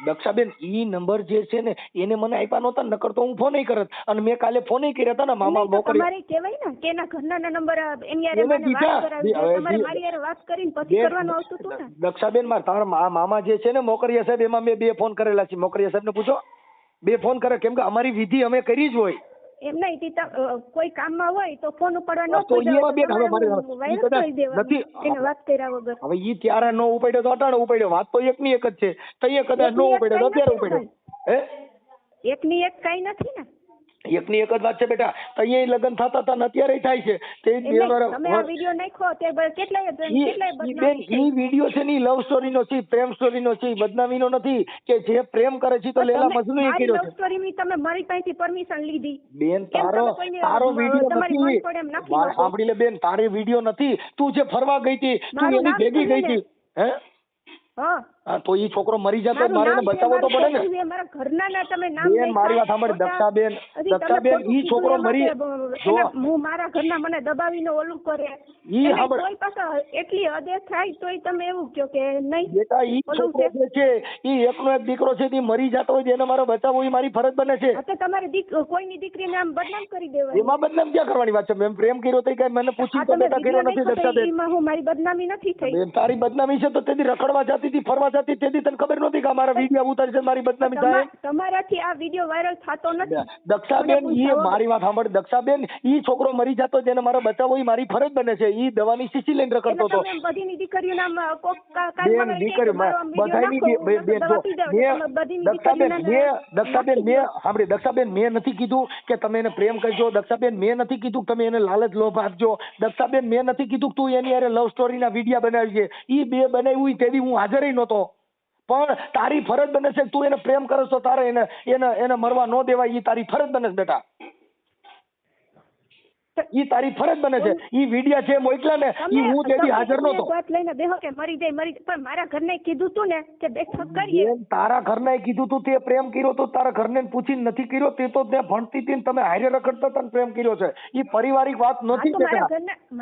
દક્ષાબેન, ઈ નંબર જે છે ને એને મને આપ્યા નહોતા, નકર તો હું ફોન નહીં કરત. અને મેં કાલે ફોન કર્યા હતા ને મામા મોકરી. તમારે કહેવાય ને કે એના ઘરના નંબર એની યારે મને વાત કરાવી, તમારે મારી યારે વાત કરીને પછી કરવાનું આવતું હતું ને. દક્ષાબેન તારા મામા જે છે ને મોકરિયા સાહેબ, એમાં મેં 2 ફોન કરેલા છે. મોકરિયા સાહેબ ને પૂછો, 2 ફોન કરે. કેમ કે અમારી વિધિ અમે કરી જ હોય. એમ નહીં, કોઈ કામમાં હોય તો ફોન ઉપાડવા વાત કર્યા વગર. હવે ઈ ત્યારે નો ઉપાડ્યો તો અટાણે ઉપાડ્યો. વાત તો એકની એક જ છે. તઈએ કદાચ નો ઉપાડ્યો તો અત્યારે ઉપાડ્યો. હે એકની એક કઈ નથી ને. એકની એક જ વાત છે બેટા. અહીંયા લગ્ન થતા હતા ને અત્યારે થાય છે. તે તમે આ વિડિયો નાખ્યો તે કેટલાય બેન ઈ વિડિયો છે ને લવ સ્ટોરીનો છે, પ્રેમ સ્ટોરીનો છે, બદનામીનો નથી. કે જે પ્રેમ કરે છે તો લેલા મજનુ એ કર્યો છે. લવ સ્ટોરીની તમે મારી પાસેથી પરમિશન લીધી. બેન તારો વિડિયો નથી. સાંભળી લે બેન, તારી વિડિયો નથી. તું જે ફરવા ગઈ હતી, તું એની ભેગી ગઈ હતી. હે હા તો ઈ છોકરો મરી જતો મારે એને બચાવવો તો પડે ને. મારા ઘરના ના તમે નામ બેન મારી વાત સાંભળ દક્ષાબેન, ઈ છોકરો મરી જો હું મારા ઘરના મને દબાવીને ઓલું કરે ઈ સાંભળ કોઈ પાસે એટલી હદે થાય તોય તમે એવું કહો કે નહીં. બેટા ઈ છોકરો જે છે ઈ એકનો એક દીકરો છે, ઈ મરી જતો હોય એને મારો બચાવવો ઈ મારી ફરજ બને છે. તો તમારે કોઈની દીકરીને આમ બદનામ કરી દેવાય. એમાં બદનામ ક્યાં કરવાની વાત છે? મેં પ્રેમ કર્યો તો કઈ મને પૂછી તો બેટા કર્યો નથી દક્ષાબેન. એમાં હું મારી બદનામી નથી થઈ. બેન તારી બદનામી છે તો તેથી રખડવા જતી હતી, ફરવા જતી તેથી તને ખબર નહોતી કે મારા વિડિયો ઉતારી છે મારી બદનામી થાય. તમારાથી આ વિડિયો વાયરલ થતો નથી. દક્ષાબેન ઈ મારી વાત સાંભળ દક્ષાબેન, ઈ છોકરો મરી જતો જેને મારો બચાવવો ઈ મારી ફરજ બને છે. ઈ દવાની શીશી લઈને રખડતો હતો. બધીની દીકરીઓ નામ કોક બેન દીકરી બધાની દક્ષાબેન મેં નથી કીધું કે તમે એને પ્રેમ કરજો. દક્ષાબેન મેં નથી કીધું તમે એને લાલચ લોભ આપજો. દક્ષાબેન મેં નથી કીધું તું એની યારે લવ સ્ટોરીના વિડિયા બનાવી છે. ઈ 2 બનાવ્યું તેથી હું હાજર નહોતો. પણ તારી ફરજ બને છે તું એને પ્રેમ કરસ તો તારે એને મરવા ન દેવાય. ઈ તારી ફરજ બને છે બેટા, ઈ તારી ફરજ બને છે. ઈ વિડિયા છે મોકલા ને ઈ હું તેથી હાજર નહોતો. વાત લઈને બેહો કે મરી જાય પણ મારા ઘરને કીધું તું ને કે બેઠક કરીએ. તારા ઘરને કીધું તું તે પ્રેમ કર્યો તો તારા ઘરને પૂછીને નથી કર્યો. તે તો ત્યાં ભણતી હતી તમે હારે રખડતા હતા પ્રેમ કર્યો છે. ઈ પારિવારિક વાત નથી બેટા.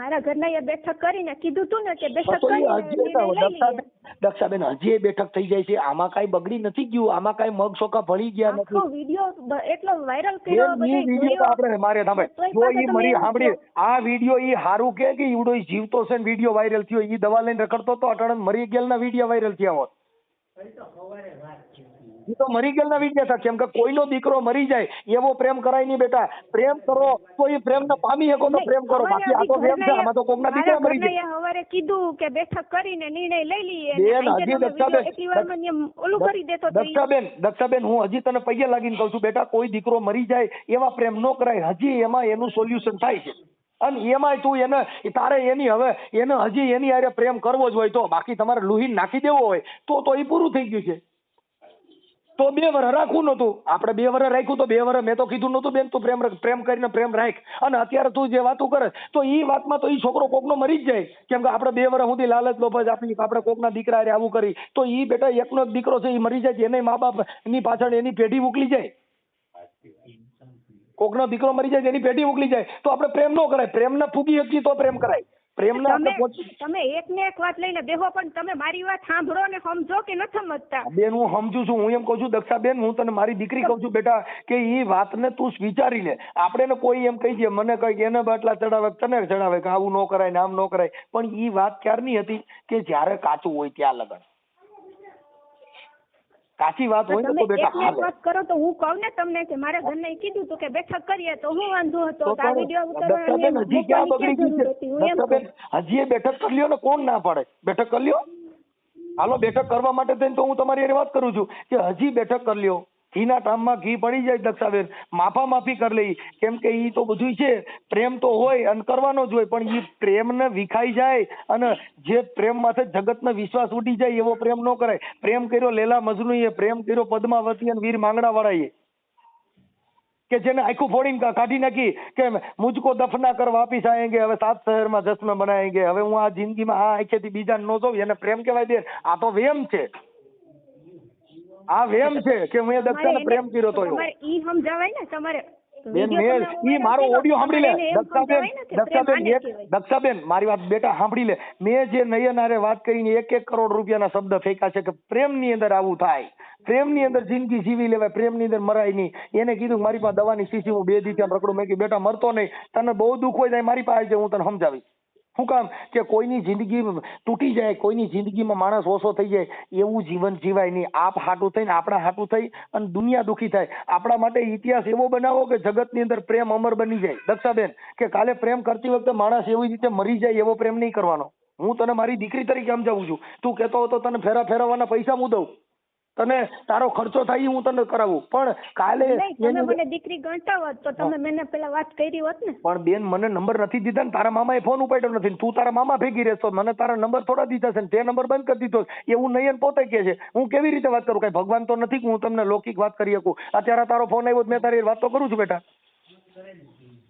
મારા ઘરના એ બેઠક કરીને કીધું તું ને કે બેઠક કરી. દક્ષાબેન હજી બેઠક થઈ જાય છે. આમાં કઈ બગડી નથી ગયું, આમાં કઈ મગ શોકા ભળી ગયા નથી. વિડિયો એટલો વાયરલ કર્યો આપણે મારે સાંભળે જો ઈ મરી સાંભળી આ વિડિયો ઈ હારું કે ઈવડો જીવતો છે ને વિડિયો વાયરલ થયો. ઈ દવા લઈને રખડતો તો અટાણે મરી ગયેલના વિડિયો વાયરલ થયા હોત. ઈ તો મરી ગયેલના વિડિયો હતા. કેમ કે કોઈનો દીકરો મરી જાય એવો પ્રેમ કરાય નહીં બેટા. પ્રેમ કરો તો એ પ્રેમને પામી શકો તો પ્રેમ કરો. બાકી આ તો પ્રેમ છે, આમાં તો કોકના દીકરા મરી જાય. હવારે કીધું કે બેઠક કરીને નિર્ણય લઈ લઈએ. બેન હજી દક્ષાબેન હું હજી તને પૈયા લાગીને કહું છું બેટા, કોઈ દીકરો મરી જાય એવા પ્રેમ ન કરાય. હજી એમાં એનું સોલ્યુશન થાય છે. અને એમાંય તું એને તારે એની હવે એને હજી એની હારે પ્રેમ કરવો જ હોય તો, બાકી તમારે લુહીન નાખી દેવો હોય તો એ પૂરું થઈ ગયું છે. તો 2 વર્ષ રાખવું નતું. આપણે 2 વર્ષ રાખ્યું તો 2 વર્ષ મેં તો કીધું નતું બેન તું પ્રેમ કરીને પ્રેમ રાખ. અને અત્યારે તું જે વાતું કરે તો ઈ વાતમાં તો ઈ છોકરો કોકનો મરી જ જાય. કેમ કે આપણે 2 વર્ષ સુધી લાલચ લોભ આપી આપણે કોકના દીકરા હારે આવું કરી તો ઈ બેટા એકનો એક દીકરો છે ઈ મરી જાય એને મા બાપ એની પાછળ એની પેઢી ઉકલી જાય. કોકનો દીકરો મરી જાય એની પેઢી ઉકલી જાય તો આપણે પ્રેમ ન કરાય. પ્રેમને ફૂગી શકીએ તો પ્રેમ કરાય. તમે એક ને એક વાત લઈને બેહો પણ તમે મારી વાત સાંભળો ને સમજો કે નથી સમજતા. બેન હું સમજુ છું. હું એમ કહું છું દક્ષાબેન હું તને મારી દીકરી કહું છું બેટા કે ઈ વાતને તું વિચારી લે. આપણે કોઈ એમ કહી દે મને કઈ એને બાટલા ચડાવે તને ચડાવે કે આવું ન કરાય ને આમ ન કરાય. પણ ઈ વાત ક્યારની હતી કે જ્યારે કાચું હોય ત્યાં લગન. કાચી વાત હોય ને તો બેટા એક વાત કરો તો હું કહું ને તમને કે મારા ઘરને કીધું તું કે બેઠક કરીએ તો હું વાંધો હતો આ વિડિયો ઉતારવાની હજી ક્યાં બગડી ગઈ છે? હજી બેઠક કરી લ્યો ને કોણ ના પાડે? બેઠક કરી લ્યો. હાલો બેઠક કરવા માટે થઈને તો હું તમારી હારે વાત કરું છું કે હજી બેઠક કરી લ્યો. ઘીના ટામમાં ઘી પડી જાય દક્ષાબેન માફા માફી કરી લઈ. કેમ કે ઈ તો બધું છે પ્રેમ તો હોય અને કરવાનો જ હોય પણ ઈ પ્રેમને વિખાઈ જાય અને જે પ્રેમ માથે જગતનો વિશ્વાસ ઉડી જાય એવો પ્રેમ ન કરાય. પ્રેમ કર્યો લેલા મજનૂએ, પ્રેમ કર્યો પદ્માવતી અને વીર માંગડા વાળાએ કે જેને આખું ફોડીને કાઢી નાખી કે મુજકો દફના કર વાપીસ આએંગે હવે 7 શહેરમાં જશ્ન બનાએંગે. હવે હું આ જિંદગીમાં આ આંખેથી બીજાને ન જોઉં એને પ્રેમ કહેવાય દે? આ તો વેમ છે. આ વેમ છે કે મેં દક્ષાને પ્રેમ કર્યો તો તમારે ઈ સમજાવાય ને તમારે બેન ઈ મારો ઓડિયો સાંભળી લે દક્ષાબેન મારી વાત બેટા સાંભળી લે. મેં જે નયન હારે વાત કરીને 1 કરોડ રૂપિયાના શબ્દ ફેંકા છે કે પ્રેમની અંદર આવું થાય, પ્રેમની અંદર જિંદગી જીવી લેવાય, પ્રેમની અંદર મરાય નહીં. એને કીધું મારી પાસે દવાની શીશી હું 2 દિવસ રખડું. મેં કીધું બેટા મરતો નહીં, તને બહુ દુઃખ હોય જાય મારી પાસે હું તને સમજાવીશ. શું કામ કે કોઈની જિંદગી તૂટી જાય, કોઈની જિંદગીમાં માણસ ઓછો થઈ જાય એવું જીવન જીવાય નહીં. આપ હાટું થઈને આપણા હાટું થઈ અને દુનિયા દુઃખી થાય. આપણા માટે ઇતિહાસ એવો બનાવો કે જગતની અંદર પ્રેમ અમર બની જાય દક્ષાબેન. કે કાલે પ્રેમ કરતી વખતે માણસ એવી રીતે મરી જાય એવો પ્રેમ નહીં કરવાનો. હું તને મારી દીકરી તરીકે સમજાવું છું. તું કહેતો હતો તને ફેરવવાના પૈસા હું દઉં, તને તારો ખર્ચો થાય હું તને કરાવું પણ કાલે તમે મને દીકરી ગણતા હોત તો તમે મને પેલા વાત કરી હોત ને. પણ બેન મને નંબર નથી દીધા ને તારા મામાએ ફોન ઉપાડ્યો નથી. તું તારા મામા ભેગી રહેશો મને તારા નંબર થોડા દીધા છે ને તે નંબર બંધ કરી દીધો એવું નયન પોતે કે છે. હું કેવી રીતે વાત કરું? કઈ ભગવાન તો નથી કે હું તમને લૌકિક વાત કરી શકું. અત્યારે તારો ફોન આવ્યો મેં તારી વાત તો કરું છું બેટા.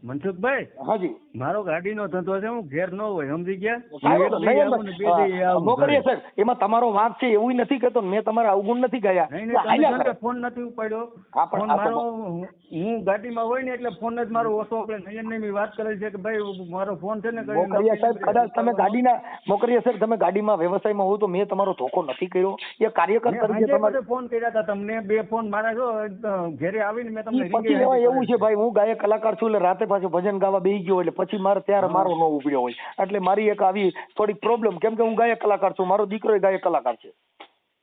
મનસુખભાઈ હાજી મારો ગાડીનો ધંધો છે હું ઘેર ન હોય સમજી ગયા? નોકરીએ સાહેબ એમાં તમારો વાંક છે એવું નથી કહેતો. મેં તમારા અવગુણ નથી ગયા. ફોન નથી ઉપાડ્યો ફોન મારો હું ગાડીમાં હોય ને એટલે ફોન જ મારો ઓછો. આપણે નયન ની વાત કરે છે કે ભાઈ મારો ફોન છે ને મોકરિયા સાહેબ કદાચ તમે ગાડીના મોકરિયા સાહેબ તમે ગાડીમાં વ્યવસાયમાં હો તો મેં તમારો ધોકો નથી કર્યો. એ કાર્યકર તરીકે તમારે ફોન કર્યા હતા તમને 2 ફોન મારા જો ઘરે આવીને મેં તમને એવું છે ભાઈ હું ગાયક કલાકાર છું એટલે રાતે પાછું ભજન ગાવા બેસી ગયો એટલે પછી મારે ત્યારે મારો ન ઉપડ્યો હોય એટલે મારી એક આવી થોડીક પ્રોબ્લેમ. કેમ કે હું ગાયક કલાકાર છું, મારો દીકરો ગાયક કલાકાર છે.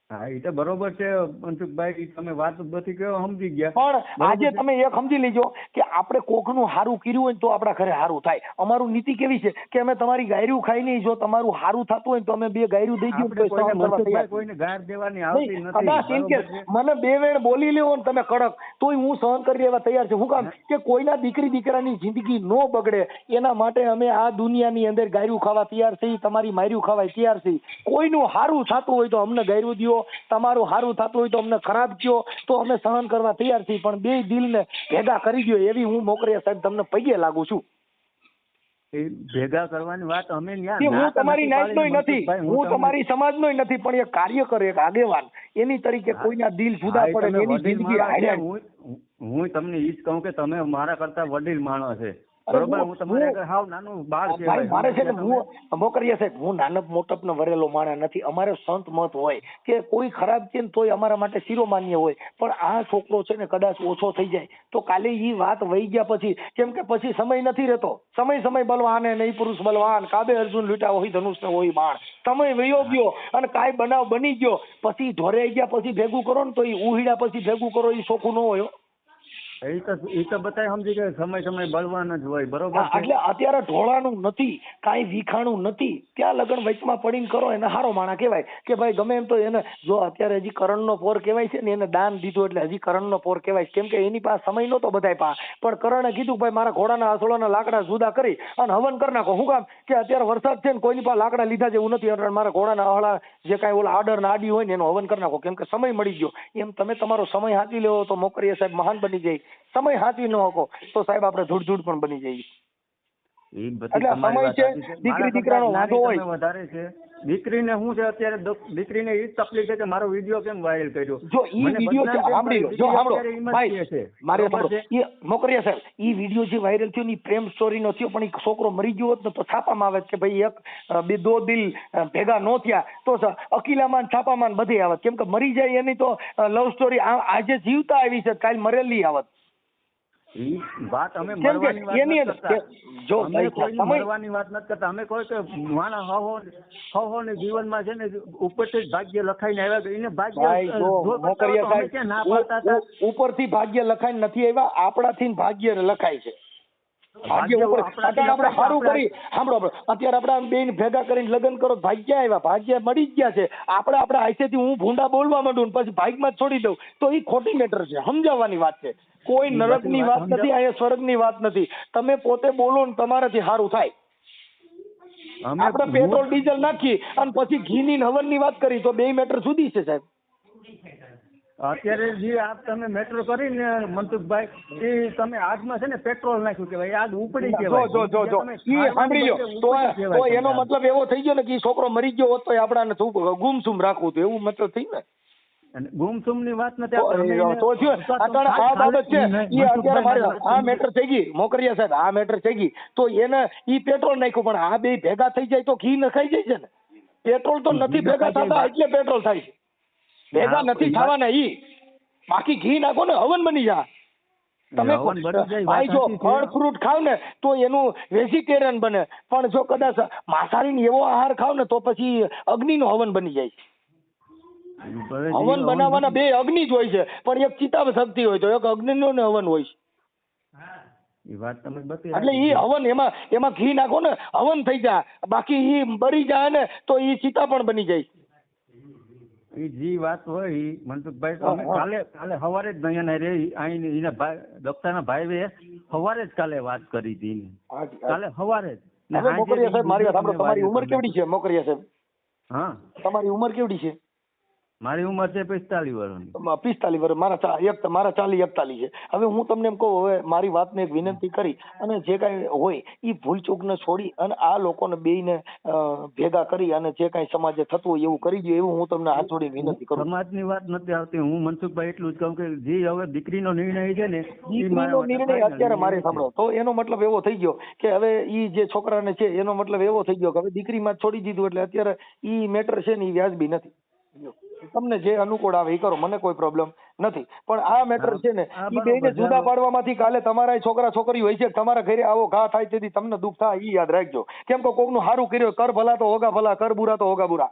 હા એ તો બરોબર છે મનસુખભાઈ તમે વાત બધી કહો સમજી ગયા. પણ આજે તમે એક સમજી લેજો કે આપણે કોકનું સારું કર્યું હોય તો આપણા ઘરે સારું થાય. અમારું નીતિ કેવી છે કે અમે તમારી ગાયરું ખાઈ નહીં, જો તમારું સારું થતું હોય તો અમે 2 ગાયરું દઈ દઈએ. કોઈને ગાયર દેવાની આવતી નથી. મને 2 વેણ બોલી લેવો ને તમે કડક તોય હું સહન કરી લેવા તૈયાર છું. શું કામ કે કોઈના દીકરી દીકરાની જિંદગી ન બગડે એના માટે અમે આ દુનિયાની અંદર ગાયરું ખાવા તૈયાર છીએ, તમારી માર્યું ખાવા તૈયાર છીએ. કોઈનું સારું થતું હોય તો અમને ગાયરું દો, તમારું સારું થતું હોય તો અમને ખરાબ કયો તો અમે સહન કરવા તૈયાર છીએ. પણ 2 દિલને ભેગા કરી દો એવી હું મોકરિયા સાહેબ તમને પગે લાગુ છું. ભેગા કરવાની વાત અમે હું તમારી નાઈટનોય નથી, હું તમારી સમાજનોય નથી, પણ એક કાર્યકર એક આગેવાન એની તરીકે કોઈના દિલ જુદા પડે એની જિંદગી. હું તમને ઈ જ કહું કે તમે મારા કરતા વડીલ માણસ છે બરોબર. હું તમારે હાવ નાનું બાળ કહેવાય. મારે છે ને હું મોકરિયા સાહેબ હું નાનક મોટપનો વરેલો માણસ નથી. અમારે સંત મત હોય કે કોઈ ખરાબ છે ને તોય અમારા માટે શિરોમાન્ય હોય. પણ આ છોકરો છે ને કદાચ ઓછો થઈ જાય તો કાલે ઈ વાત વહી ગયા પછી કેમ કે પછી સમય નથી રહેતો. સમય બલવાન ને નહીં પુરુષ બલવાન, કાબે અર્જુન લૂંટા હોય ધનુષ ને હોય બાણ. સમય વયો ગયો અને કાંઈ બનાવ બની ગયો પછી ઢોરાઈ ગયા પછી ભેગું કરો ને તો ઈ ઉહીડા પછી ભેગું કરો ઈ ચોખ્ખું ન હોય. એ તો બતાય સમજી કે સમય બળવાન જ હોય, બરોબર છે. એટલે અત્યારે ઢોળાનું નથી, કાંઈ વિખાણું નથી, ત્યાં લગન વચમાં પડીને કરો એને હારો માણા કહેવાય કે ભાઈ ગમે એમ તો એને જો અત્યારે હજી કરણનો પોર કહેવાય છે ને, એને દાન દીધું એટલે હજી કરણનો પોર કહેવાય છે, કેમ કે એની પાસે સમય નહોતો બધાય પાસે, પણ કરણે કીધું ભાઈ મારા ઘોડાના આસોડાના લાકડા જુદા કરી અને હવન કરી નાખો. શું કામ કે અત્યારે વરસાદ છે ને કોઈની પાસે લાકડા લીધા જેવું નથી, એટલે મારા ઘોડાના અહળા જે કાંઈ ઓલા આડર ને આડી હોય ને એનું હવન કરી નાખો, કેમ કે સમય મળી ગયો. એમ તમે તમારો સમય હાંચી લેવો તો મોકરિયા સાહેબ મહાન બની જાય. સમય હાંચી ન શકો તો સાહેબ આપણે ધૂળ પણ બની જઈએ. એટલે સમય છે, દીકરી દીકરાનો વાંધો હોય વધારે છે. દીકરીને શું છે અત્યારે, દીકરીને એ તકલીફ છે કે મારો વિડીયો કેમ વાયરલ કર્યો. જો ઈ વિડીયો છે, સાંભળી લો, જો સાંભળો ભાઈ મારે સાંભળો, એ મોકરિયા સાહેબ ઈ વિડીયો જે વાયરલ થયો ને પ્રેમ સ્ટોરી નો થયો, પણ એ છોકરો મરી ગયો હોત ને તો છાપામાં આવે કે ભાઈ એક બે દો દિલ ભેગા નો થયા તો અકીલામાં છાપામાં બધે આવત, કેમ કે મરી જાય એની તો લવ સ્ટોરી આજે જીવતા આવી છે, કાલ મરેલી આવત. વાત અમે મરવાની વાત નથી કરતા, અમે કોઈ કે માણસ હવો ને જીવનમાં છે ને ઉપરથી ભાગ્ય લખાઈને આવ્યા, એને ભાગ્ય ના પાડતા હતા. ઉપરથી ભાગ્ય લખાઈને નથી આવ્યા, આપણાથી ભાગ્ય લખાય છે. ભાગ્ય ઉપર આપણે સારું કરી સાંભળો, અત્યારે આપણે બેન ભેગા કરીને લગ્ન કરો, ભાગ્ય આવ્યા, ભાગ્ય મળી જ ગયા છે. આપણે આઈસેથી હું ભૂંડા બોલવા માંડું પછી ભાગમાં જ છોડી દઉં તો એ ખોટી મેટર છે, સમજાવવાની વાત છે. કોઈ નરકની વાત નથી, અહીંયા સ્વર્ગની વાત નથી. તમે પોતે બોલો ને તમારાથી સારું થાય. આપણે પેટ્રોલ ડીઝલ નાખી અને પછી ઘીની હવનની વાત કરી તો બે મેટર જુદી છે સાહેબ. અત્યારે જે આપ તમે મેટ્રો કરીને મનસુખભાઈ, એ તમે આગમાં છે ને પેટ્રોલ નાખ્યું કેવાય, આગ ઉપડી કહેવાય. જો ઈ સાંભળી લો તો એનો મતલબ એવો થઈ ગયો ને કે છોકરો મરી ગયો હોત તો આપણાને ગુમસુમ રાખવું હતું, એવું મતલબ થઈ ને. ગુમસુમ ની વાત નથી, આ બાબત છે એ અત્યારે મારે આ મેટર થઈ ગઈ મોકરિયા સાહેબ, આ મેટર થઈ ગઈ તો એને ઈ પેટ્રોલ નાખ્યું, પણ આ બે ભેગા થઈ જાય તો ઘી નખાઈ જાય છે ને. પેટ્રોલ તો નથી ભેગા થતા એટલે પેટ્રોલ થાય છે, ભેગા નથી થવાના ઈ. બાકી ઘી નાખો ને હવન બની જા. તમે ભાઈ જો ફળ ફ્રૂટ ખાવ ને તો એનું વેજીટેરિયન બને, પણ જો કદાચ માંસાહારી એવો આહાર ખાવ ને તો પછી અગ્નિ નો હવન બની જાય. હવન બનાવવાના બે અગ્નિ જ હોય છે, પણ એક ચિતા શક્તિ હોય તો એક અગ્નિ નો હવન હોય છે. એટલે ઈ હવન એમાં ઘી નાખો ને હવન થઈ જાય, બાકી ઈ બળી જાય ને તો ઈ ચિતા પણ બની જાય. એ જે વાત હોય મનસુખભાઈ, કાલે સવારે જ અહીંયા રે એના ભાઈ ડોક્ટરના ભાઈએ સવારે જ કાલે વાત કરી હતી, કાલે સવારે જ. મોકરિયા સાહેબ મારી વાત સાંભળો, તમારી ઉંમર કેવડી છે મોકરિયા સાહેબ? હા, તમારી ઉંમર કેવડી છે? મારી ઉંમર છે 45 વર્ષની. 45 વર્ષ, મારા 40 41 છે. હવે હું તમને એમ કહું, હવે મારી વાતને એક વિનંતી કરી અને જે કાંઈ હોય એ ભૂલ ચૂકને છોડી અને આ લોકોને બેયને ભેગા કરી અને જે કાંઈ સમાજે થતું હોય એવું કરી દો, એવું હું તમને હાથ જોડી વિનંતી કરું. સમાજની વાત નથી આવતી, હું મનસુખભાઈ એટલું જ કહું કે જે હવે દીકરીનો નિર્ણય છે ને, દીકરીનો નિર્ણય અત્યારે મારે સાંભળો તો એનો મતલબ એવો થઈ ગયો કે હવે ઈ જે છોકરાને છે એનો મતલબ એવો થઈ ગયો કે હવે દીકરીમાં છોડી દીધું એટલે અત્યારે ઈ મેટર છે ને ઈ વ્યાજબી નથી. તમને જે અનુકૂળ આવે એ કરો, મને કોઈ પ્રોબ્લેમ નથી, પણ આ મેટર છે ને એ બેને જુદા પાડવામાંથી કાલે તમારા છોકરા છોકરી હોય છે, તમારા ઘરે આવો ઘા થાય તેથી તમને દુઃખ થાય એ યાદ રાખજો. કેમ કે કોકનું સારું કર્યું, કર ભલા તો હોગા ભલા, કર બુરા તો હોગા બુરા.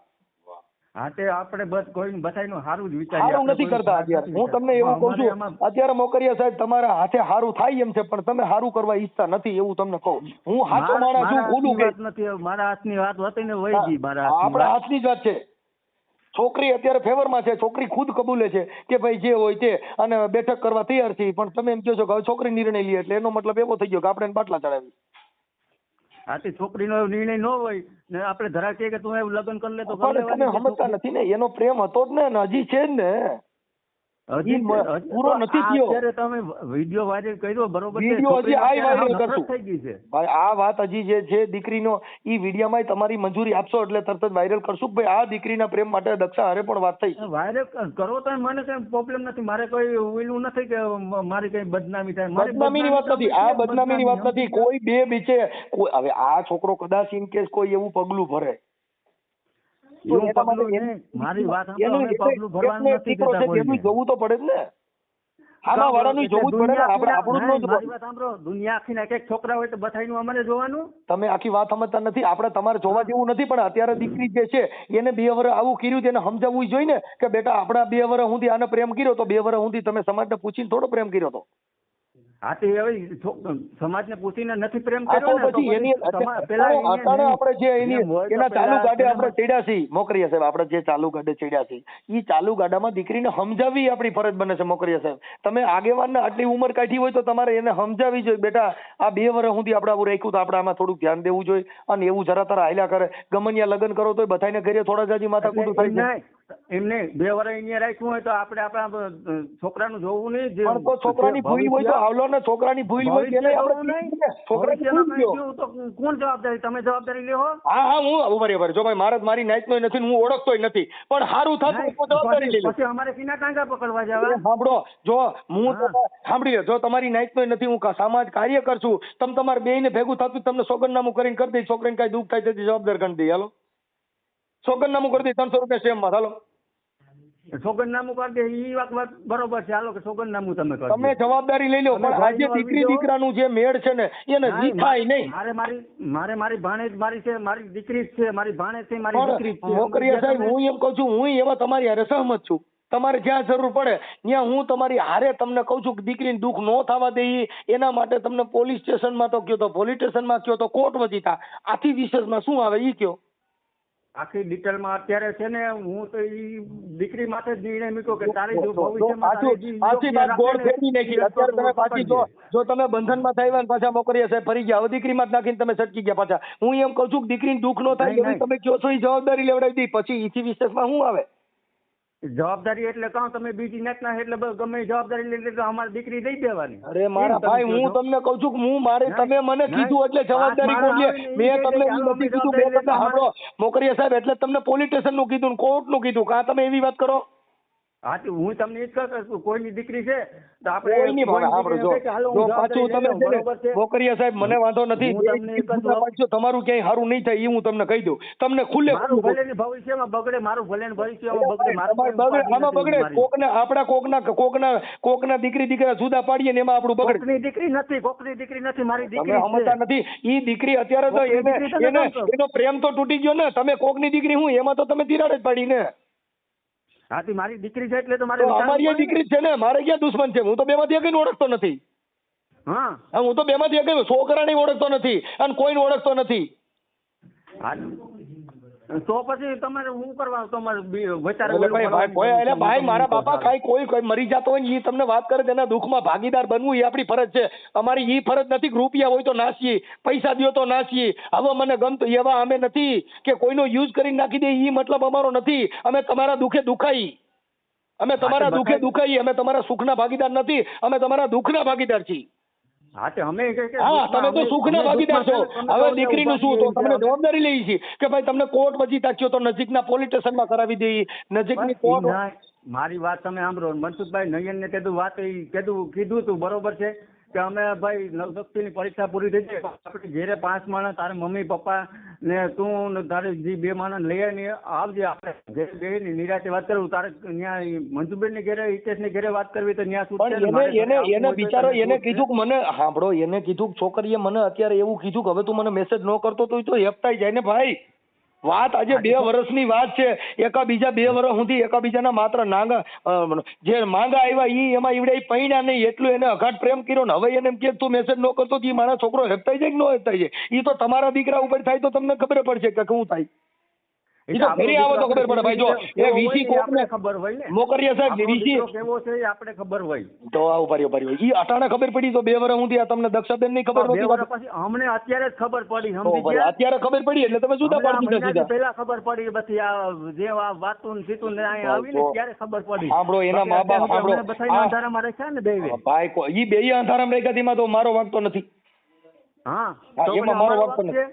હા, તે આપણે કોઈ બધાનું સારું જ વિચારીએ, સારું નથી કરતા અત્યારે. હું તમને એવું કહું છું, અત્યારે મોકરિયા સાહેબ તમારા હાથે સારું થાય એમ છે, પણ તમે સારું કરવા ઈચ્છતા નથી એવું તમને કહું. હું હાથો માણસ છું, ખુલ્લું કે નથી, મારા હાથની વાત હતી ને વહી ગઈ. આપણા હાથની જ વાત છે. છોકરી અત્યારે ફેવરમાં છે, છોકરી ખુદ કબૂલે છે કે ભાઈ જે હોય તે અને બેઠક કરવા તૈયાર છે, પણ તમે એમ કહો છો કે હવે છોકરી નિર્ણય લે એટલે એનો મતલબ એવો થઈ ગયો કે આપણે બાટલા ચડાવી. આથી છોકરીનો નિર્ણય ન હોય ને આપણે ધરા કે તું એવું લગ્ન કરી લે તો તમે સમજતા નથી ને, એનો પ્રેમ હતો જ ને, હજી છે જ ને, હજી પૂરો નથી થયો. અત્યારે તમે વિડિયો વાયરલ કર્યો બરોબર છે, વિડિયો હજી આ વાયરલ કરશું થઈ ગઈ છે ભાઈ. આ વાત હજી જે છે દીકરીનો ઈ વિડિયોમાં તમારી મંજૂરી આપશો એટલે તરત જ વાયરલ કરશું ભાઈ. આ દીકરીના પ્રેમ માટે દક્ષા હારે પણ વાત થઈ. વાયરલ કરો તો મને કઈ પ્રોબ્લેમ નથી, મારે કોઈ ઓલું નથી કે મારી કઈ બદનામી થાય. બદનામીની વાત નથી, આ બદનામીની વાત નથી. કોઈ બે બીચે હવે આ છોકરો કદાચ ઇન કેસ કોઈ એવું પગલું ભરે, મારી વાત પગલું ભરવાનું નથી કહેતા, એનું જોવું તો પડે જ ને. આમાં વાળાનું જોવું જ પડે ને. આપણું મારી વાત સાંભળો, દુનિયા આખી એક છોકરા હોય તો બધાનું અમારે જોવાનું. તમે આખી વાત સમજતા નથી. આપણે તમારે જોવા જેવું નથી, પણ અત્યારે દીકરી જે છે એને 2 વર્ષ આવું કર્યું તેને સમજાવવું જોઈએ ને કે બેટા આપણા 2 વર્ષ સુધી આને પ્રેમ કર્યો તો 2 વર્ષ સુધી તમે સમાજને પૂછીને થોડો પ્રેમ કર્યો હતો. હા તે હવે સમાજને પૂછીને નથી પ્રેમ આ તો કર્યો ને પછી એની પેલા અત્યારે આપણે જે એની એના ચાલુ ગાડે આપણે ચડ્યા છીએ મોકરીયા સાહેબ, આપણે જે ચાલુ ગાડે ચડ્યા છીએ એ ચાલુ ગાડામાં દીકરીને સમજાવવી આપણી ફરજ બને છે મોકરીયા સાહેબ. તમે આગેવાનને આટલી ઉંમર કાઢી હોય તો તમારે એને સમજાવવી જોઈએ, બેટા આ 2 વર્ષ સુધી આપણે આવું રાખ્યું તો આપણે આમાં થોડુંક ધ્યાન દેવું જોઈએ, અને એવું જરા તારા હાલ્યા કરે ગમનિયા લગ્ન કરો તો બધાને ઘરે થોડા જાજી માથા કૂટું થાય છે. એમને 2 વર્ષ અહીંયા રાખ્યું હોય તો આપણે આપણા છોકરાનું જોવું નહીં. પણ તો છોકરાની ભૂલ હોય તો આવલો ને છોકરાની ભૂલ હોય તેને આપણે છોકરાની ભૂલ તો કોણ જવાબદારી? તમે જવાબદારી લેવો. હા હું બરાબર. જો ભાઈ મારે મારી નાઈટનો નથી, હું ઓળખતોય નથી, પણ સારું થતું તો જવાબદારી લઈ લો. પછી અમારે કિના ટાંગા પકડવા જવા? સાંભળો, જો હું સાંભળી લો, જો તમારી નાઈટનો નથી, હું સમાજ કાર્યકર છું, તમે તમારે બેયને ભેગું થતું તમને સોગંદનામું કરીને કરી દઈ, છોકરીને કઈ દુઃખ થાય તેથી જવાબદાર ગણી દઈ. હાલો સોગંદનામું કરી દઈ 300 રૂપિયા સેમમાં. હાલો સોગંદનામું કરી દે એ વાત બરોબર છે. હાલો કે સોગંદનામું તમે કરો, તમે જવાબદારી લઈ લો, પણ આજે દીકરી દીકરાનું જે મેળ છે ને એને જીતાય નહીં. મારી ભાણેજ મારી છે, મારી દીકરી જ છે, મારી ભાણેજ છે, મારી દીકરી જ છે. મોકરીયા સાહેબ હું એમ કહું છું, હું એવા તમારી હારે સહમત છું. તમારે જ્યાં જરૂર પડે ત્યાં હું તમારી હારે તમને કહું છું કે દીકરીને દુઃખ ન થવા દઈએ એના માટે તમને પોલીસ સ્ટેશનમાં તો કયો, તો પોલીસ સ્ટેશનમાં કયો, તો કોર્ટ વજીતા, આથી વિશેષમાં શું આવે ઈ કયો. આખી ડિટેલમાં અત્યારે છે ને હું તો ઈ દીકરી માટે જ નિર્ણય મૂક્યો કે તારી જો પાછી વાત ગોળ ફેરવી નાખી. અત્યારે તમે પાછી જો તમે બંધનમાં થયા ને પાછા મોકરીયા સાહેબ ફરી ગયા, હવે દીકરીમાં જ નાખીને તમે સટકી ગયા પાછા. હું એમ કહું છું કે દીકરીને દુઃખ ન થાય એવી તમે કયો છો એ જવાબદારી લેવડાવી દી, પછી ઈથી વિશેષમાં શું આવે? જવાબદારી એટલે કહું તમે બીજી નાખના એટલે ગમે જવાબદારી લઈ તો અમારી દીકરી દઈ દેવાની. અરે મારા ભાઈ હું તમને કહું છું કે હું મારે તમે મને કીધું એટલે જવાબદારી કોની? મેં તમને એ નથી કીધું, મેં તમને સાંભળો મોકરીયા સાહેબ એટલે તમને પોલીસ સ્ટેશન નું કીધું ને કોર્ટ નું કીધું, કાં તમે એવી વાત કરો? હા હું તમને એ જ કહું કોઈની દીકરી છે તો આપણે પાછું તમે મોકરીયા સાહેબ મને વાંધો નથી, તમારું ક્યાંય સારું નહીં થાય એ હું તમને કહી દઉં. તમને ખુલ્લે ભવિષ્યમાં બગડે, મારું ભલે ભવિષ્યમાં બગડે, આમાં બગડે કોકને આપડા કોકના દીકરી દીકરા જુદા પાડીએ ને એમાં આપણું બગડે. કોકની દીકરી નથી મારી દીકરી સમજતા નથી. ઈ દીકરી અત્યારે તો એનો પ્રેમ તો તૂટી ગયો ને, તમે કોકની દીકરી હું એમાં તો તમે તિરાડ જ પાડી ને. હા મારી દીકરી છે એટલે તો મારી અમારી દીકરી છે ને, મારે ક્યાં દુશ્મન છે? હું તો બેમાંથી એકને ઓળખતો નથી. હા હું તો બેમાંથી એક છોકરાને ઓળખતો નથી અને કોઈને ઓળખતો નથી. તો પછી તમારે શું કરવા? તમારે ભાઈ મારા બાપા કાંઈ કોઈ મરી જતો હોય ને એ તમને વાત કરે તેના દુઃખમાં ભાગીદાર બનવું એ આપણી ફરજ છે. અમારી એ ફરજ નથી કે રૂપિયા હોય તો નાસીએ, પૈસા દો તો નાસીએ. હવે મને ગમતું એવા અમે નથી કે કોઈનો યુઝ કરીને નાખી દે, એ મતલબ અમારો નથી. અમે તમારા દુઃખે દુખાઈ, અમે તમારા દુઃખે દુખાઈ, અમે તમારા સુખના ભાગીદાર નથી, અમે તમારા દુઃખના ભાગીદાર છીએ. હા તમે તો સુખના ભાગીદાર છો. હવે દીકરીનું શું? તો તમને જવાબદારી લઈ છે કે ભાઈ તમને કોર્ટ વજી તાક્યો તો નજીકના પોલીસ સ્ટેશનમાં કરાવી દઈએ, નજીકની કોર્ટ. મારી વાત તમે સાંભળો, મનસુખભાઈ નયનને કીધું તું બરોબર છે કે અમે ભાઈ નવશક્તિની પરીક્ષા પૂરી થઈ જાય આપણે ઘેરે 5 માણસ, તારે મમ્મી પપ્પા ને તું ને તારે જે 2 માણસ લઈ આવીને આવજે, આપણે ઘરે નિરાતે વાત કરવું. તારે ત્યાં મંજુબેન ને ઘરે, હિતેશ ને ઘરે વાત કરવી તો ત્યાં એને બિચારો એને કીધું કે મને સાંભળો, એને કીધું છોકરીએ મને અત્યારે એવું કીધું કે હવે તું મને મેસેજ ન કરતો તો હેપતાઈ જાય ને ભાઈ. વાત આજે 2 વર્ષની વાત છે, એકાબીજા 2 વર્ષ સુધી એકાબીજાના માત્ર નાંગા જે માંગા આવ્યા ઈ એમાં ઈવડે પૈણા નહીં એટલું એને અઘાટ પ્રેમ કર્યો ને હવે એને એમ કે તું મેસેજ ન કરતો તો મારા છોકરો હેપતાઈ જાય કે ન હેપતાઈ જાય? ઈ તો તમારા દીકરા ઉપર થાય તો તમને ખબર પડશે કે શું થાય. ઈ તો ઘરે આવો તો ખબર પડે ભાઈ. જો એ વીસી કોકને ખબર હોય ને મોકરીયા સાહેબ વીસી કેવો છે આપણે ખબર હોય તો આ ઉભારી ઈ અટાણે ખબર પડી તો 2 વર્ષ સુધી આ તમને દક્ષાબેન ની ખબર નહોતી, પછી અમને અત્યારે જ ખબર પડી. સમજી ગયા? અત્યારે ખબર પડી એટલે તમે જુદા પાડી દીધા સીધા. પહેલા ખબર પડી, પછી આ જે વાતું સીતું ને અહીં આવીને ત્યારે ખબર પડી. સાંભળો એના મા બાપ સાંભળો બધાને અંધારામાં રાખ્યા ને બેવે. ભાઈ ઈ બેય અંધારામાં રાખ્યા તેમાં તો મારો વાંક તો નથી. હા એમાં મારો વાંક તો નથી.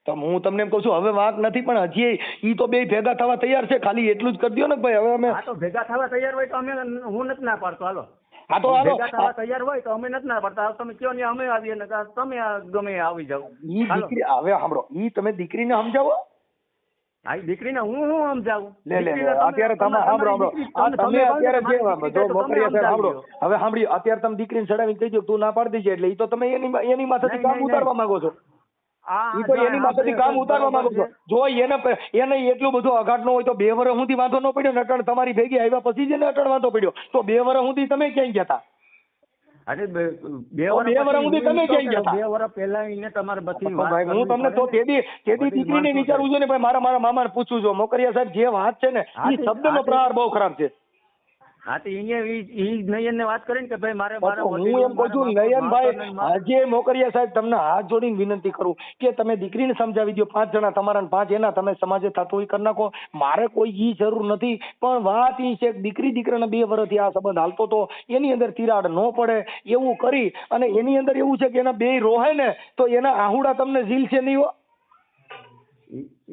તો હું તમને એમ કહું છું હવે વાંક નથી, પણ હજી ઈ તો બે ભેગા થવા તૈયાર છે, ખાલી એટલું જ કરી દો ને ભાઈ. હવે અમે તો ભેગા થવા તૈયાર હોય તો અમે, હું નથી ના પાડતો. હાલો હા તો હાલો ભેગા થવા તૈયાર હોય તો અમે નથી ના પાડતા. તમે કયો ને અમે આવીએ ને તમે ગમે આવી જાવ. ઈ દીકરી હવે સાંભળો, ઈ તમે દીકરીને સમજાવો. હા દીકરીને હું સમજાવું. અત્યારે તમે સાંભળો તમે અત્યારે જે જો મોકરીયા સાહેબ સાંભળો, હવે સાંભળી અત્યારે તમે દીકરીને ચડાવીને કહી દો તું ના પાડી દેજે એટલે ઈ તો તમે એની માથેથી કામ ઉતારવા માંગો છો. ઈ તો એની માથેથી કામ ઉતારવા માંગો છો. જો એને એટલું બધું અઘાટ ન હોય તો 2 વર્ષ સુધી વાંધો ન પડ્યો ને, અટણ તમારી ભેગી આવ્યા પછી જ એને અટણ વાંધો પડ્યો તો 2 વર્ષ સુધી તમે ક્યાંય ગયા હતા? અરે બે બે વર્ષ સુધી તમે ક્યાં ગયા હતા? 2 વર્ષ પહેલા એને તમારે બધી તો વાત ભાઈ હું કરવી તમને તો પડે ને. તેદી દીકરીને વિચારું છું ને ભાઈ, મારા મામાને પૂછું છું. મોકરિયા સાહેબ જે વાત છે ને એ શબ્દનો પ્રહાર બહુ ખરાબ છે. હા તો ઈ નયન ને વાત કરીને કે ભાઈ મારે હું એમ કહું છું નયનભાઈ, આજે મોકરિયા સાહેબ તમને હાથ જોડીને વિનંતી કરું કે તમે દીકરીને સમજાવી દો. 5 જણા તમારા ને 5 એના, તમે સમાજે થતું હોય કરી નાખો. મારે કોઈ ઈ જરૂર નથી, પણ વાત ઈ છે દીકરી દીકરાના 2 વર્ષથી આ સંબંધ હાલતો તો એની અંદર તિરાડ ન પડે એવું કરી, અને એની અંદર એવું છે કે એના 2 રોહે ને તો એના આહુડા તમને ઝીલ છે નહીં હો.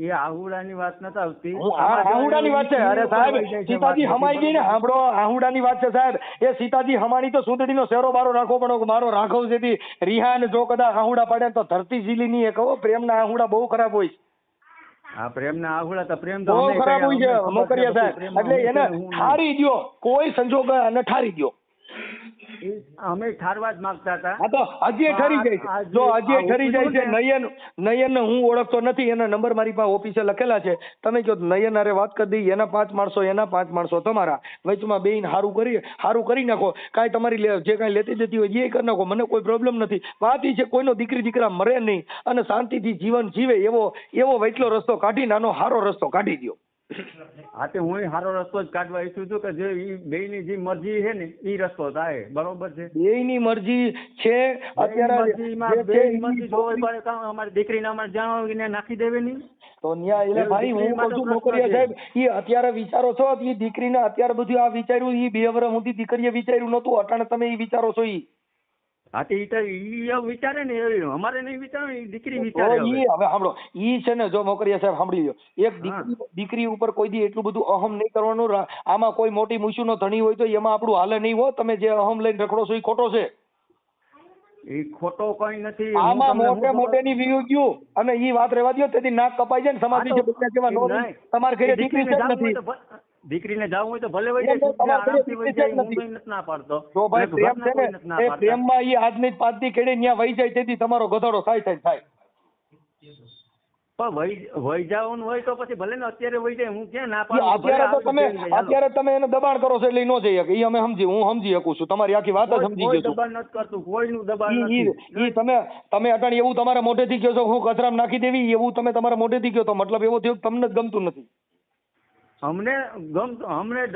એ આહુડાની વાત નથી આવતી. આહુડાની વાત છે. અરે સાહેબ સીતાજી હમાઈ ગઈ ને, સાંભળો, આહુડાની વાત છે સાહેબ. એ સીતાજી હમાણી તો સુંદડીનો શેરો બારો રાખવો પડે. મારો રાઘવ જેથી રિહાન જો કદાચ આહુડા પાડે તો ધરતી ઝીલી નહીં એ કહો. પ્રેમના આહુડા બહુ ખરાબ હોય છે. આ પ્રેમના આહુડા તો પ્રેમ તો બહુ ખરાબ હોય છે મોકરિયા સાહેબ. એટલે એને ઠારી દ્યો, કોઈ સંજોગ અને ઠારી દ્યો. અમે ઠારવા જ માંગતા હતા. હા તો હજી ઠરી જાય છે. જો હજી ઠરી જાય છે. નયન હું ઓળખતો નથી, એના નંબર મારી પાસે ઓફિસે લખેલા છે. તમે કહો નયન અરે વાત કરી દઈ, એના 5 માણસો એના 5 માણસો તમારા વચમાં બેન હારું કરી નાખો. કાંઈ તમારી જે કાંઈ લેતી દેતી હોય એ કરી નાખો, મને કોઈ પ્રોબ્લેમ નથી. વાત એ છે કોઈનો દીકરી દીકરા મરે નહીં અને શાંતિથી જીવન જીવે એવો વૈટલો રસ્તો કાઢી, નાનો હારો રસ્તો કાઢી દો. હા તે હું સારો રસ્તો જ કાઢવા ઈચ્છું છું કે જે બેયની જે મરજી છે ને એ રસ્તો થાય. બરોબર છે, બેયની મરજી છે. અત્યારે અમારી દીકરીને અમારે જાણો નાખી દેવે નહીં તો ન્યા એટલે ભાઈ હું કહું છું મોકરિયા સાહેબ, એ અત્યારે વિચારો છો એ દીકરીને અત્યારે બધું આ વિચાર્યું, એ 2 વર્ષ સુધી દીકરીએ વિચાર્યું નતું, અટાણે તમે એ વિચારો છો. હા તો ઈ વિચારે ને, અમારે નહીં વિચારે, દીકરી વિચારે. હવે સાંભળો, ઈ છે ને, જો મોકરિયા સાહેબ સાંભળી લો, એક દીકરી ઉપર કોઈ દી એટલું બધું અહમ નહીં કરવાનું. આમાં કોઈ મોટી મૂછુનો ધણી હોય તો એમાં આપણું હાલે નહીં હો. તમે જે અહમ લઈને રખડો છો એ ખોટો છે. એ ખોટો કઈ નથી. આમાં મોટે ની વ્યૂ ગયું અને ઈ વાત રહેવા દો. તેથી નાક કપાઈ જાય ને સમાજ જે બધા જેવા નો તમારે ઘરે દીકરી છે નથી. દીકરીને જાવું હોય તો ભલે વહી જાય, ના પાડતો. જો ભાઈ પ્રેમ છે ને, એ પ્રેમમાં ઈ આજની 5 દી કેડી ન્યા વહી જાય, તેથી તમારો ગધાડો થાય. પણ વહી જવાનું હોય તો પછી ભલે ને અત્યારે વહી જાય, હું ક્યાં ના પાડું. અત્યારે તમે એને દબાણ કરો છો એટલે નો જઈ શકે. ઈ હું સમજી શકું છું. તમારી આખી વાત જ સમજી ગયો છું. દબાણ નથી કરતું, કોઈનું દબાણ નથી. તમે અટાણી એવું તમારા મોઢેથી કહો છો હું કચરામાં નાખી દેવી, એવું તમે તમારા મોઢેથી કહો તો મતલબ એવો થયો તમને જ ગમતું નથી. અમને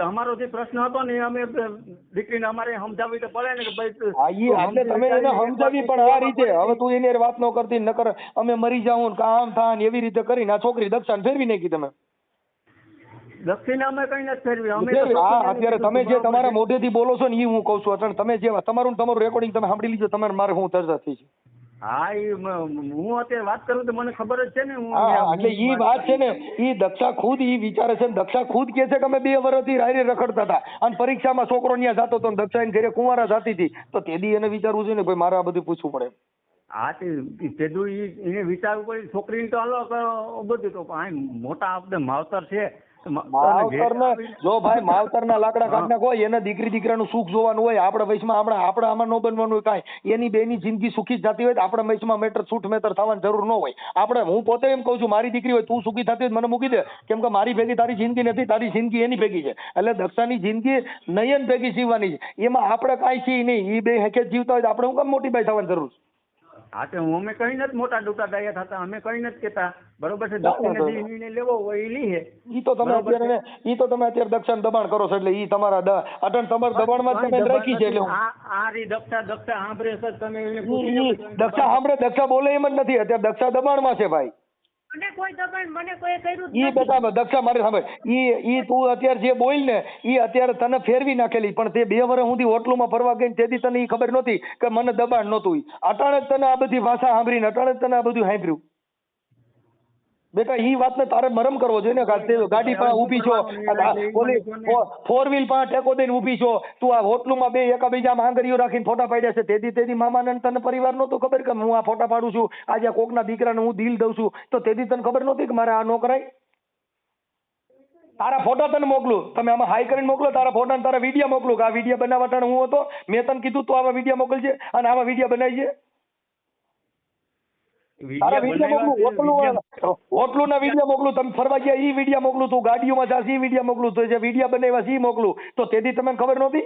અમારો જે પ્રશ્ન હતો ને અમે દીકરીને અમારે સમજાવી તો પડે ને કે ભાઈ એટલે તમે એને સમજાવી, પણ આ રીતે હવે તું એની વાત ન કરતી, નકર અમે મરી જાઉં કામ થાય એવી રીતે કરીને આ છોકરી દક્ષાને ફેરવી નાખી. તમે દક્ષિણા અમે કઈ નથી ફેરવી. અત્યારે તમે જે તમારા મોઢેથી બોલો છો ને એ હું કઉ છું. અટણ તમે જે તમારું રેકોર્ડિંગ તમે સાંભળી લીધું, તમારે મારે હું ચર્ચા થઈ છે. હા હું અત્યારે વાત કરું તો મને ખબર જ છે ને. એટલે ઈ વાત છે ને, ઈ દક્ષા ખુદ ઈ વિચારે છે. દક્ષા ખુદ કે છે કે અમે 2 વર્ષથી રાયરે રખડતા હતા અને પરીક્ષામાં છોકરો ત્યાં જતો હતો, દક્ષા એને ઘરે કુંવારા જતી હતી, તો તેદી એને વિચારવું છે ને ભાઈ મારે આ બધું પૂછવું પડે. હા તેદું એને વિચારવું પડે. છોકરીને તો હાલો બધું તો મોટા આપણે માવતર છે. જો ભાઈ માવતરના લાકડા કાઢ નાખો, એને દીકરી દીકરાનું સુખ જોવાનું હોય. આપણા વયસમાં આપણે આમાં ન બનવાનું હોય કાંઈ. એની બેની જિંદગી સુખી જતી હોય તો આપણા વયસમાં મેટર છૂટ મેટર થવાની જરૂર ન હોય. હું પોતે એમ કહું છું, મારી દીકરી હોય તું સુખી થતી હોય મને મૂકી દે, કેમ કે મારી ભેગી તારી જિંદગી નથી, તારી જિંદગી એની ભેગી છે. એટલે દક્ષાની જિંદગી નયન ભેગી જીવવાની છે. એમાં આપણે કાંઈ છીએ નહીં. એ 2 હેકે જીવતા હોય તો આપણે હું કામ મોટી બાઈ થવાની જરૂર છે. હા તો અમે કઈ નથી મોટા ડોટા ડાયા થતા, અમે કઈ નથી કેતા. બરોબર છે, દક્ષિણ લેવો હોય એ લીહે. ઈ તો તમે અત્યારે દક્ષાને દબાણ કરો છો એટલે ઈ તમારા અટણ તમારા દબાણમાં તમે રાખી છે. એટલે આ રી દક્ષા સાંભળે છે તમે દક્ષા સાંભળે, દક્ષા બોલે એમ જ નથી. અત્યારે દક્ષા દબાણમાં છે ભાઈ. મને કોઈ દબાણ મને કોઈ કર્યું ઈ બધા દક્ષા મારે સાંભળ, ઈ તું અત્યારે જે બોલ ને ઈ અત્યારે તને ફેરવી નાખેલી, પણ તે 2 વર્ષ સુધી હોટલોમાં ફરવા ગઈ તેથી તને ઈ ખબર નહોતી કે મને દબાણ નહોતું. અટાણે જ તને આ બધી ભાષા સાંભળીને અટાણે જ તને આ બધું સાંભળ્યું. બેટા ઈ વાતને તારે મરમ કરવો જોઈએ ને. ગાડી પાસે ઊભી છો, 4 વ્હીલ પાસે ટેકો દઈને ઊભી છો, તું આ હોટલોમાં 2 એકબીજામાં આંગળીઓ રાખીને ફોટા પાડ્યા છે. તેથી મામાને તને પરિવાર નહોતું ખબર કે હું આ ફોટા પાડું છું, આજે કોકના દીકરાને હું દિલ દઉં છું, તો તેથી તને ખબર નહોતી કે મારે આ ન કરાય. તારા ફોટા તને મોકલું, તમે આમાં હાઈ કરીને મોકલો તારા ફોટા, તારા વિડીયો મોકલું કે આ વિડીયો બનાવવા ટાણે હું હતો, મેં તને કીધું તું આવા વિડીયો મોકલજે અને આવા વિડીયો બનાવી છે. તારા વિડીયો મોકલું, હોટલું ના વિડીયો મોકલું, તમે ફરવા ગયા ઈ વિડીયો મોકલું, તું ગાડીઓમાં જાસ ઈ વિડીયો મોકલું, તો જે વિડીયો બનાવ્યા ઈ મોકલું, તો તેથી તમને ખબર નહોતી.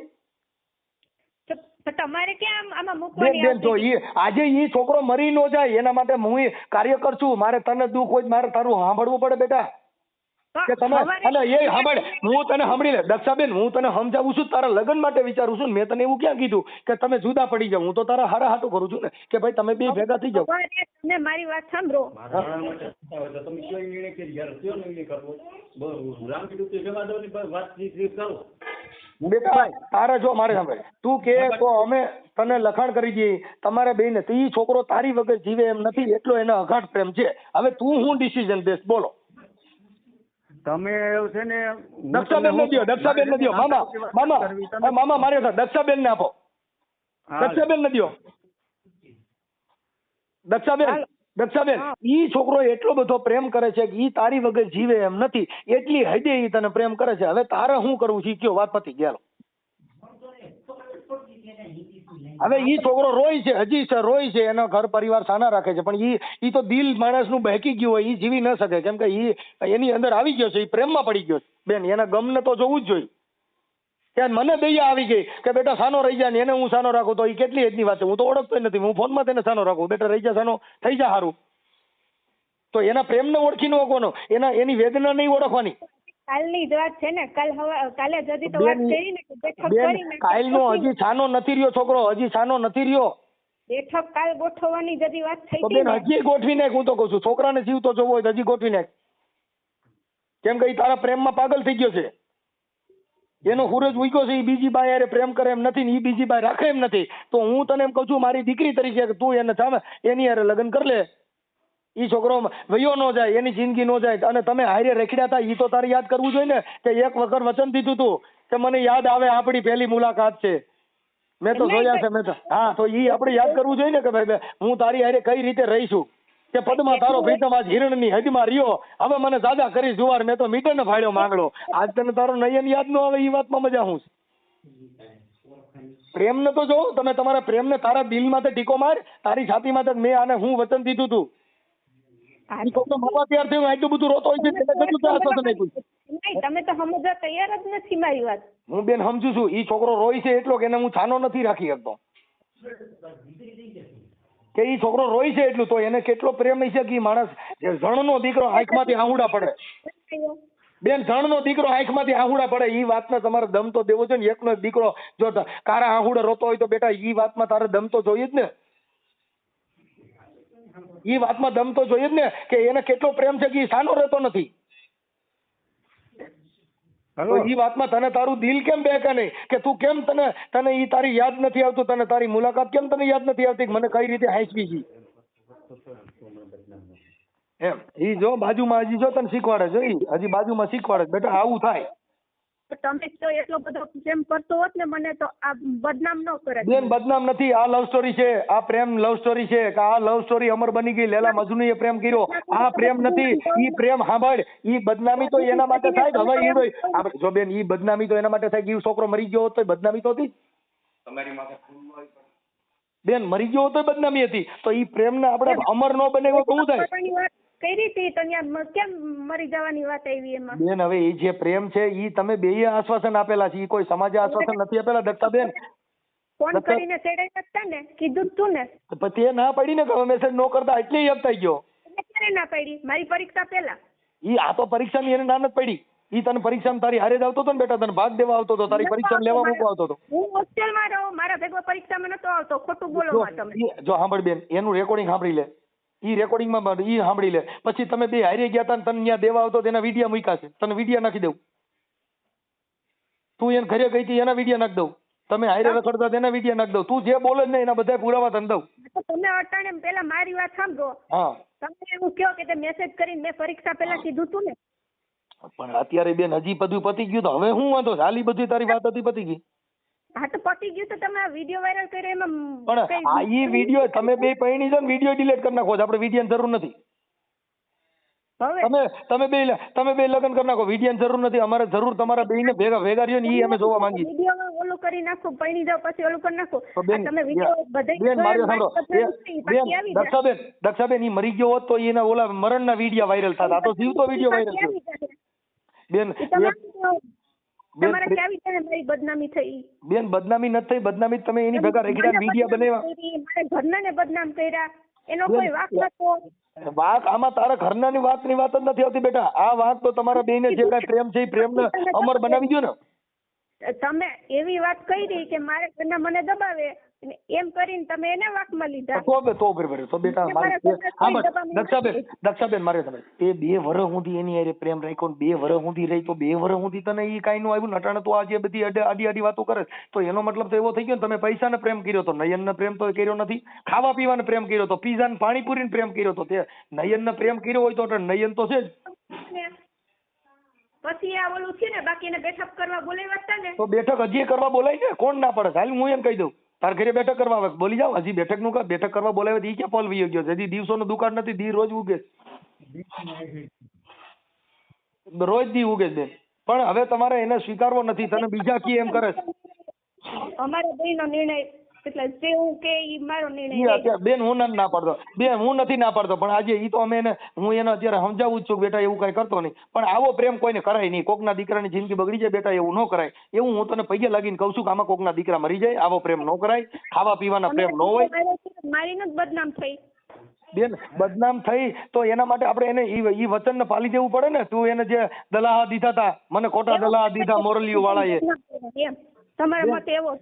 તો તમારે ક્યાં આમાં બેન મૂકવાની બેન જો આવતી? આજે ઈ છોકરો મરી ન જાય એના માટે હું કાર્યકર છું. મારે તને દુઃખ હોય મારે તારું સાંભળવું પડે બેટા કે તમે અને એ સાંભળ હું તને સાંભળી લે દક્ષાબેન હું તને સમજાવું છું તારા લગ્ન માટે વિચારું છું મેં તને એવું ક્યાં કીધું કે તમે જુદા પડી જાવ હું તો તારા હારા હાટું કરું છું ને કે ભાઈ તમે બે ભેગા થઈ જાવ. તમે મારી વાત સાંભળો. તમે કયો નિર્ણય કરી યાર કયો નિર્ણય કરવો રામકૃષ્ણ જવા દો ને વાતચીત કરો બેટા તારે જો મારે સાંભળ તું કે તો અમે તને લખાણ કરી દઈએ તમારે બેને તો ઈ છોકરો તારી વગર જીવે એમ નથી એટલો એને અઘાટ પ્રેમ છે. હવે તું હું ડિસિઝન દેશ બોલો. તમે એવું છે ને દક્ષાબેન ને દો દક્ષાબેન ને દો મામા મારે દક્ષાબેન ને આપો દક્ષાબેન ને દો દક્ષાબેન ઈ છોકરો એટલો બધો પ્રેમ કરે છે કે ઈ તારી વગર જીવે એમ નથી એટલી હદે ઈ તને પ્રેમ કરે છે. હવે તારે શું કરવું છે કયો વાત પતી ગયા. હવે ઈ છોકરો રોય છે હજી છે રોય છે એનો ઘર પરિવાર સાના રાખે છે પણ ઈ તો દિલ માણસનું બહેકી ગયું હોય ઈ જીવી ન શકે કેમ કે ઈ એની અંદર આવી ગયો છે ઈ પ્રેમમાં પડી ગયો છે. બેન એના ગમને તો જોવું જ જોઈએ. ત્યાં મને દયા આવી ગઈ કે બેટા સાનો રહી જાય ને એને હું સાનો રાખું તો એ કેટલી એજની વાત છે. હું તો ઓળખતો નથી હું ફોનમાં તેને સાનો રાખું બેટા રહી જા સાનો થઈ જા સારું. તો એના પ્રેમને ઓળખી ન કોનો એની વેદના નહીં ઓળખવાની. કાલની જ વાત છે ને કાલે જદી તો વાત કરી ને બેઠક કરીને કાલનો હજી સાનો નથી રહ્યો છોકરો હજી સાનો નથી રહ્યો. બેઠક કાલ ગોઠવવાની જદી વાત થઈ તો હતી બેન હજી ગોઠવી નાખ હું તો કહું છું છોકરાને જીવ તો જોવો હોય તો હજી ગોઠવી નાખ કેમ કે તારા પ્રેમમાં પાગલ થઈ ગયો છે. એનો સૂરજ ઉગ્યો છે એ બીજી બાઈ હારે પ્રેમ કરે એમ નથી ને એ બીજી બાઈ રાખે એમ નથી. તો હું તને એમ કહું છું મારી દીકરી તરીકે તું એને સામે એની હારે લગ્ન કરી લે. ઈ છોકરો વયો ન જાય એની જિંદગી ન જાય અને તમે હારે રખડ્યા હતા ઈ તો તારે યાદ કરવું જોઈએ ને કે એક વખત વચન દીધું તું કે મને યાદ આવે આપણી પહેલી મુલાકાત છે મેં તો જોયા છે મેં તો હા તો ઈ આપણે યાદ કરવું જોઈએ ને કે ભાઈ હું તારી હારે કઈ રીતે રહીશું કે પદમાં તારો પ્રીતમ આજ હિરણની હદમાં રહ્યો હવે મને દાદા કરી જુવાર મેં તો મીટર ને ફાડ્યો માંગડો આજ તને તારો નયન યાદ ન આવે ઈ વાતમાં મજા હું પ્રેમ ને તો જો તમે તમારા પ્રેમ ને તારા દિલ માંથી ટીકો માર તારી છાતી માંથી મેં આને હું વચન દીધું તું તૈયાર થયું આટલું બધું રોતો હોય છે તમે તો સમજવા તૈયાર જ નથી મારી વાત. હું બેન સમજુ છું ઈ છોકરો રોય છે એટલો કે એને હું છાનો નથી રાખી શકતો કે ઈ છોકરો રોય છે એટલું તો એને કેટલો પ્રેમ છે કે ઈ માણસ જણનો દીકરો આંખમાંથી આહુડા પડે બેન જણનો દીકરો આંખમાંથી આહુડા પડે ઈ વાતમાં તમારે દમ તો દેવો જોઈએ ને. એકનો દીકરો જો કારા આહુડા રોતો હોય તો બેટા ઈ વાતમાં તારે દમ તો જોઈએ જ ને. ઈ વાતમાં દમ તો જોઈએ જ ને કે એને કેટલો પ્રેમ છે કે ઈ સાનો રહેતો નથી. ઈ વાતમાં તને તારું દિલ કેમ બેકે નહીં કે તું કેમ તને ઈ તારી યાદ નથી આવતું તને તારી મુલાકાત કેમ તને યાદ નથી આવતી મને કઈ રીતે હાંસવી છે એમ. ઈ જો બાજુમાં હજી જો તને શીખવાડે છે હજી બાજુમાં શીખવાડે બેટા આવું થાય. તમે તો એટલો બધો પ્રેમ કરતો હોત ને મને તો આ બદનામ ન કરે. બેન બદનામ નથી આ લવ સ્ટોરી છે આ પ્રેમ લવ સ્ટોરી છે કે આ લવ સ્ટોરી અમર બની ગઈ લેલા મજનુ એ પ્રેમ કર્યો આ પ્રેમ નથી ઈ પ્રેમ સાંભળ ઈ બદનામી તો એના માટે થાય હવે ઈ જો બેન ઈ બદનામી તો એના માટે થાય કે ઈ છોકરો મરી ગયો હોત તો બદનામી તો હતી તમારી માથે બેન મરી ગયો હોત તો બદનામી હતી તો ઈ પ્રેમ ને આપણે અમર ન બનાવ્યો તો શું થાય કરી હતી તો કેમ મરી જવાની વાત આવી એમાં બેન. હવે એ જે પ્રેમ છે ઈ તમે બેય આશ્વાસન આપેલા છે ઈ કોઈ સમાજે આશ્વાસન નથી આપેલા દત્તાબેન. ફોન કરીને ચડાઈ શકતા ને કીધું તું ને તે ના પડી ને કે મેસેજ નો કરતા એટલે આપતા ગયો. ક્યારે ના પડી મારી પરીક્ષા પહેલા ઈ આ તો પરીક્ષાની એને ના નથી પડી ઈ તને પરીક્ષામાં તારી હારે જ આવતો હતો ને બેટા તને ભાગ દેવા આવતો હતો તારી પરીક્ષામાં લેવા મૂકવા આવતો હતો. હું હોસ્ટેલમાં રહું મારા ભેગો પરીક્ષામાં નતો આવતો ખોટું બોલો તમે. જો સાંભળ બેન એનું રેકોર્ડિંગ સાંભળી લે ઈ રેકોર્ડિંગમાં ઈ સાંભળી લે પછી તમે બે હારે ગયા હતા ને તને ત્યાં દેવા આવતો તેના વિડીયા મૂક્યા છે તને વિડીયા નાખી દઉં તું એને ઘરે ગઈ હતી એના વિડીયા નાખી દઉં તમે હારે રખડતા તેના વિડીયા નાખી દઉં તું જે બોલે ને એના બધા પુરાવા તને દઉં. તમે અટાણે પેલા મારી વાત સાંભળો. હા તમે એવું કહો કે તે મેસેજ કરીને મેં પરીક્ષા પહેલા કીધું તું ને પણ અત્યારે બેન હજી બધું પતી ગયું તો હવે હું વાંધો હાલી બધી તારી વાત હતી પતી ગઈ. હા તો પતી ગયું તો તમે આ વિડીયો વાયરલ કર્યો એમાં પણ આ ઈ વિડીયો તમે બે પૈણી છો ને વિડીયો ડિલીટ કરી નાખો આપણે વિડીયોની જરૂર નથી. તમે બે લગ્ન કરી નાખો વિડીયોની જરૂર નથી અમારે જરૂર તમારા બેયને ભેગા રહ્યો ને ઈ અમે જોવા માંગીએ. વિડીયોમાં ઓલું કરી નાખો પૈણી જાવ પછી ઓલું કરી નાખો તમે વિડીયો દક્ષાબેન ઈ મરી ગયો હોત તો એના ઓલા મરણના વિડીયો વાયરલ થતા આ તો જીવતો વિડીયો વાયરલ થયો બેન. તમારે કેવી છે ને મારી બદનામી થઈ? બેન બદનામી નથી થઈ, બદનામી તમે એની ભેગા રેગીડા વિડિયા બનાવ્યા, મારે ઘરનાને બદનામ કર્યા, એનો કોઈ વાંક નતો. વાંક આમાં તારા ઘરનાની વાતની વાત જ નથી આવતી બેટા. આ વાંક તો તમારા બેયને જે કાંઈ પ્રેમ છે એ પ્રેમને અમર બનાવી દો ને. તમે એવી વાત કરી કે મારે ઘરના મને દબાવે એમ કરીને તમે એને વાંકમાં લીધા. તો બેટા દક્ષાબેન મારે તમે એ 2 વર્ષ સુધી એની હારે પ્રેમ રાખ્યો, 2 વર્ષ સુધી રહી, તો 2 વર્ષ સુધી તને એ કાંઈ નું આવ્યું નટાણે તો આજે બધી આડી વાતો કરે, તો એનો મતલબ તો એવો થઈ ગયો ને તમે પૈસાને પ્રેમ કર્યો તો, નયનને પ્રેમ તો કર્યો નથી. ખાવા પીવાને પ્રેમ કર્યો તો, પીઝા ને પાણીપુરીને પ્રેમ કર્યો તો, તે નયનને પ્રેમ કર્યો હોય તો નયન તો છે જ. પછી આ ઓલું છે ને બાકી એને બેઠક કરવા બોલાવ્યા હતા ને, તો બેઠક હજી કરવા બોલાય ને, કોણ ના પડે? હાલ હું એમ કહી દઉં તાર ઘરે બેઠક કરવા આવે બોલી જાવ, હજી બેઠક નું બેઠક કરવા બોલાવે ઈ ક્યાં પલ વી ગયો છે? હજી દિવસોનો દુકાન નથી, દી રોજ ઉગે, રોજ દી ઉગે બેન. પણ હવે તમારે એને સ્વીકારવો નથી, તને બીજા કી એમ કરે છે. અમારા બેયનો નિર્ણય એટલે જે હું કે ઈ મારો નિર્ણય. બેન હું ના પાડતો, બેન હું નથી ના પાડતો, પણ આજે ઈ તો અમે એને હું એને અત્યારે સમજાવું જ છું બેટા એવું કઈ કરતો નહીં. પણ આવો પ્રેમ કોઈને કરાય નહીં. કોકના દીકરાની જિંદગી બગડી જાય બેટા, એવું ન કરાય. એવું હું તને પૈયે લાગીને કહું છું કે આમાં કોકના દીકરા મરી જાય, આવો પ્રેમ ન કરાય. ખાવા પીવાના પ્રેમ ન હોય. મારી જ બદનામ થઈ બેન, બદનામ થઈ તો એના માટે આપણે એને ઈ વચનને પાલી દેવું પડે ને. તું એને જે દલાહા દીધા હતા, મને ખોટા દલાહા દીધા મોરલીઓ વાળાએ, તમારા મતે એવો.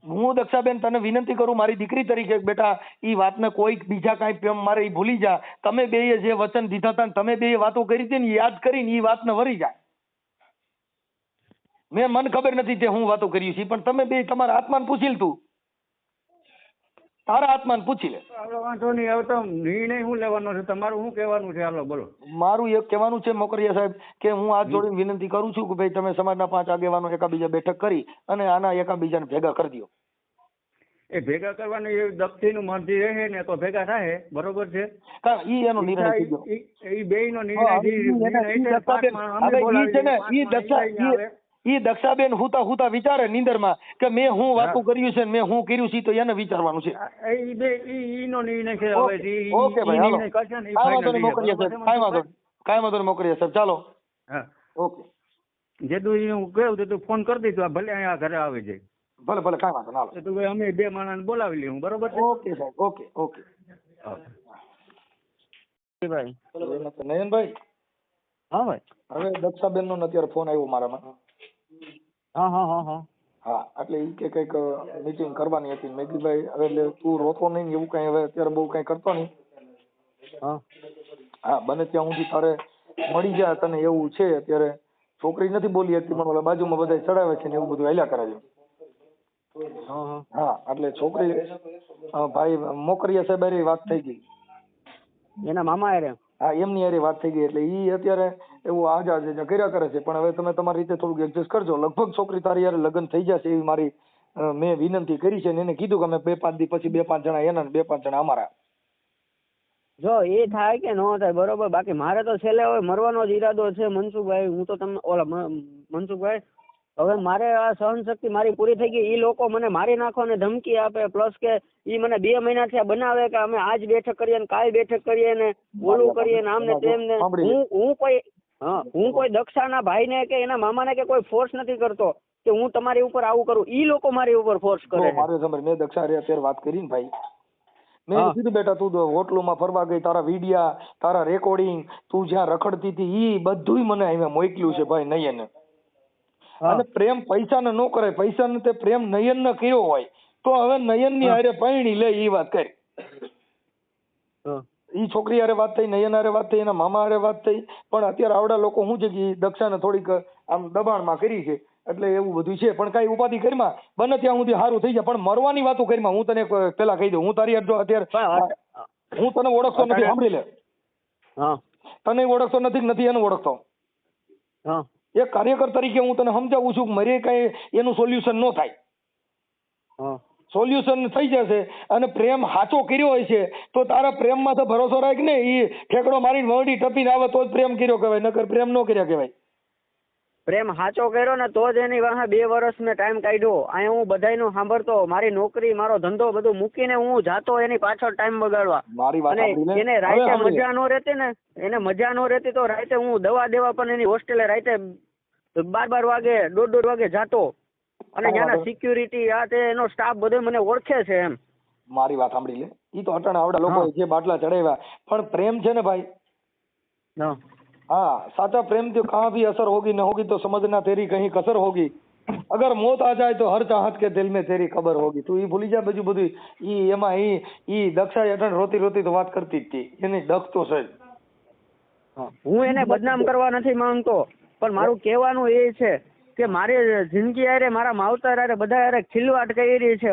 હું દક્ષાબેન તને વિનંતી કરું મારી દીકરી તરીકે બેટા ઈ વાતને કોઈ બીજા કાંઈ પ્રેમ મારે ઈ ભૂલી જા. તમે બેય જે વચન દીધા હતા તમે બેય વાતો કરી હતી ને યાદ કરીને ઈ વાતને વરી જાય. મને ખબર નથી તે હું વાતો કરી છે, પણ તમે બે તમારા આત્માને પૂછી લે, તું તારા આત્માને પૂછી લે. વાંધો નહીં. હવે તો નિર્ણય શું લેવાનો છે? તમારું શું કહેવાનું છે? હાલો બોલો. મારું એક કહેવાનું છે મોકરિયા સાહેબ કે હું હાથ જોડીને વિનંતી કરું છું કે ભાઈ તમે સમાજના 5 આગેવાનો એકાબીજા બેઠક કરી અને આના એકાબીજાને ભેગા કરી દો. એ ભેગા કરવાનું એ દક્ષિણનું મરજી રહે ને તો ભેગા થાય, બરોબર છે? ઈ એનો નિર્ણય થઈ ગયો. ઈ બેયનો નિર્ણય ઈ દક્ષાબેન હુતા વિચારે નીંદરમાં કે મેં હું વાતું કર્યું છે મેં હું કર્યું છે, તો એને વિચારવાનું છે. ઈનો નિર્ણય છે. હવે ઓકે ભાઈ હાલો, કાંઈ વાંધો નહીં મોકરિયા સાહેબ, કાંઈ વાંધો નહીં મોકરિયા સાહેબ, ચાલો. હા ઓકે. જેટલું હું કહ્યું તું ફોન કરી દીધું, ભલે અહીંયા ઘરે આવી જાય. ભલે કાંઈ વાંધો ના. તો ભાઈ અમે 2 માણસને બોલાવી લઈએ, બરોબર છે? ઓકે સાહેબ, ઓકે. ભાઈ નયનભાઈ. હા ભાઈ. હવે દક્ષાબેન નો અત્યારે ફોન આવ્યો મારામાં. હા એટલે ઈ કે કઈક મીટિંગ કરવાની હતી. મેં કીધું ભાઈ હવે એટલે તું રોતો નહીં એવું કઈ હવે અત્યારે બહુ કઈ કરતો નહીં. હા બને ત્યાં સુધી તારે મળી જાય તને એવું છે. અત્યારે છોકરી નથી બોલી હતી પણ બાજુમાં બધા ચડાવે છે ને એવું બધું હાલ્યા કરે છે. હા એટલે છોકરી ભાઈ મોકરિયા સાહેબ હારે વાત થઈ ગઈ, એના મામા હારે. હા એમની હારે વાત થઈ ગઈ એટલે ઈ અત્યારે એવું આજા કર્યા કરે છે. પણ હવે તમે તમારી રીતે થોડુંક એડજસ્ટ કરજો. લગભગ છોકરી તારી યારે લગ્ન થઈ જશે એવી મારી મેં વિનંતી કરી છે. એને કીધું કે અમે 2-5 દી પછી 2-5 જણા એના 2-5 જણા અમારા. જો એ થાય કે ન થાય બરોબર, બાકી મારે તો છેલ્લે હવે મરવાનો જ ઈરાદો છે મનસુખભાઈ. હું તો તમને ઓલા મનસુખભાઈ હવે મારે આ સહનશક્તિ મારી પૂરી થઈ ગઈ. એ લોકો મને મારી નાખવાની ધમકી આપે, પ્લસ કે ઈ મને 2 મહિનાથી બનાવે કે અમે આજ બેઠક કરીએ ને કાલ બેઠક કરીએ ને ઓલું કરીએ ને આમ ને તેમ ને. હું કોઈ દક્ષાના ભાઈને કે એના મામાને કે કોઈ ફોર્સ નથી કરતો કે હું તમારી ઉપર આવું કરું. ઈ લોકો મારી ઉપર ફોર્સ કરે. મેં દક્ષા અત્યારે વાત કરી ને ભાઈ, મેં કીધું બેટા તું હોટલોમાં ફરવા ગઈ, તારા વિડિયા તારા રેકોર્ડિંગ તું જ્યાં રખડતી હતી ઈ બધું મને અહીંયા મોકલ્યું છે ભાઈ નયન. અને પ્રેમ પૈસાને ન કરે, પૈસાને તે પ્રેમ નયનને કર્યો હોય તો હવે નયનની હારે પૈણી લે ઈ વાત કરી. ઈ છોકરી હારે વાત થઈ, નયન હારે વાત થઈ, એના મામા હારે વાત થઈ. પણ અત્યારે આવડા લોકો શું છે કે દક્ષાને થોડીક આમ દબાણમાં કરી છે એટલે એવું બધું છે. પણ કઈ ઉપાધિ કરીમાં બને ત્યાં સુધી સારું થઈ જાય. પણ મરવાની વાતો કરીમાં હું તને પેલા કહી દઉં, હું તારી અત્યારે હું તને ઓળખતો નથી, સાંભળી લે. તને ઓળખતો નથી એને ઓળખતો. એક કાર્યકર તરીકે હું તને સમજાવું છું કે મારે કઈ એનું સોલ્યુશન ન થાય. સોલ્યુશન થઈ જશે. અને પ્રેમ સાચો કર્યો હોય છે તો તારા પ્રેમમાં તો ભરોસો રાખ ને. એ ઠેકડો મારીને વરડી ટપીને આવે તો જ પ્રેમ કર્યો કહેવાય, નકર પ્રેમ ન કર્યા કહેવાય. પ્રેમ સાચો કર્યો ને તો જ એની વાહે 2 વર્ષ મેં ટાઈમ કાઢ્યો. અહીંયા હું બધાયનું સાંભળતો, મારી નોકરી મારો ધંધો બધું મૂકીને હું જાતો એની પાછળ ટાઈમ બગાડવા. અને એને રાતે મજા ન રહેતી ને, એને મજા ન રહેતી તો રાતે હું દવા દેવા પણ એની હોસ્ટેલે રાતે 12 વાગે 1:30 વાગે જાતો, અને ત્યાંના સિક્યુરિટી આ તે એનો સ્ટાફ બધો મને ઓળખે છે એમ. મારી વાત સાંભળી લે, ઈ તો અટાણા આવડા લોકો જે બાટલા ચડાવ્યા, પણ પ્રેમ છે ને ભાઈ, हाँ साचा प्रेम तो कहाँ भी असर होगी न होगी तो समझना तेरी कहीं कसर होगी, अगर मौत आ जाए तो हर चाहत के दिल में तेरी खबर होगी. તું ઈ ભૂલી જા બધું ઈ એમાં ઈ દક્ષા હેઠળ રોતી રોતી તો વાત કરતી જ હતી, એની દક્ષ તો છે. હું એને બદનામ કરવા નથી માંગતો, પણ મારું કહેવાનું એ છે કે મારી જિંદગી હારે મારા માવતર હારે બધા હારે ખિલવાટ કરી છે.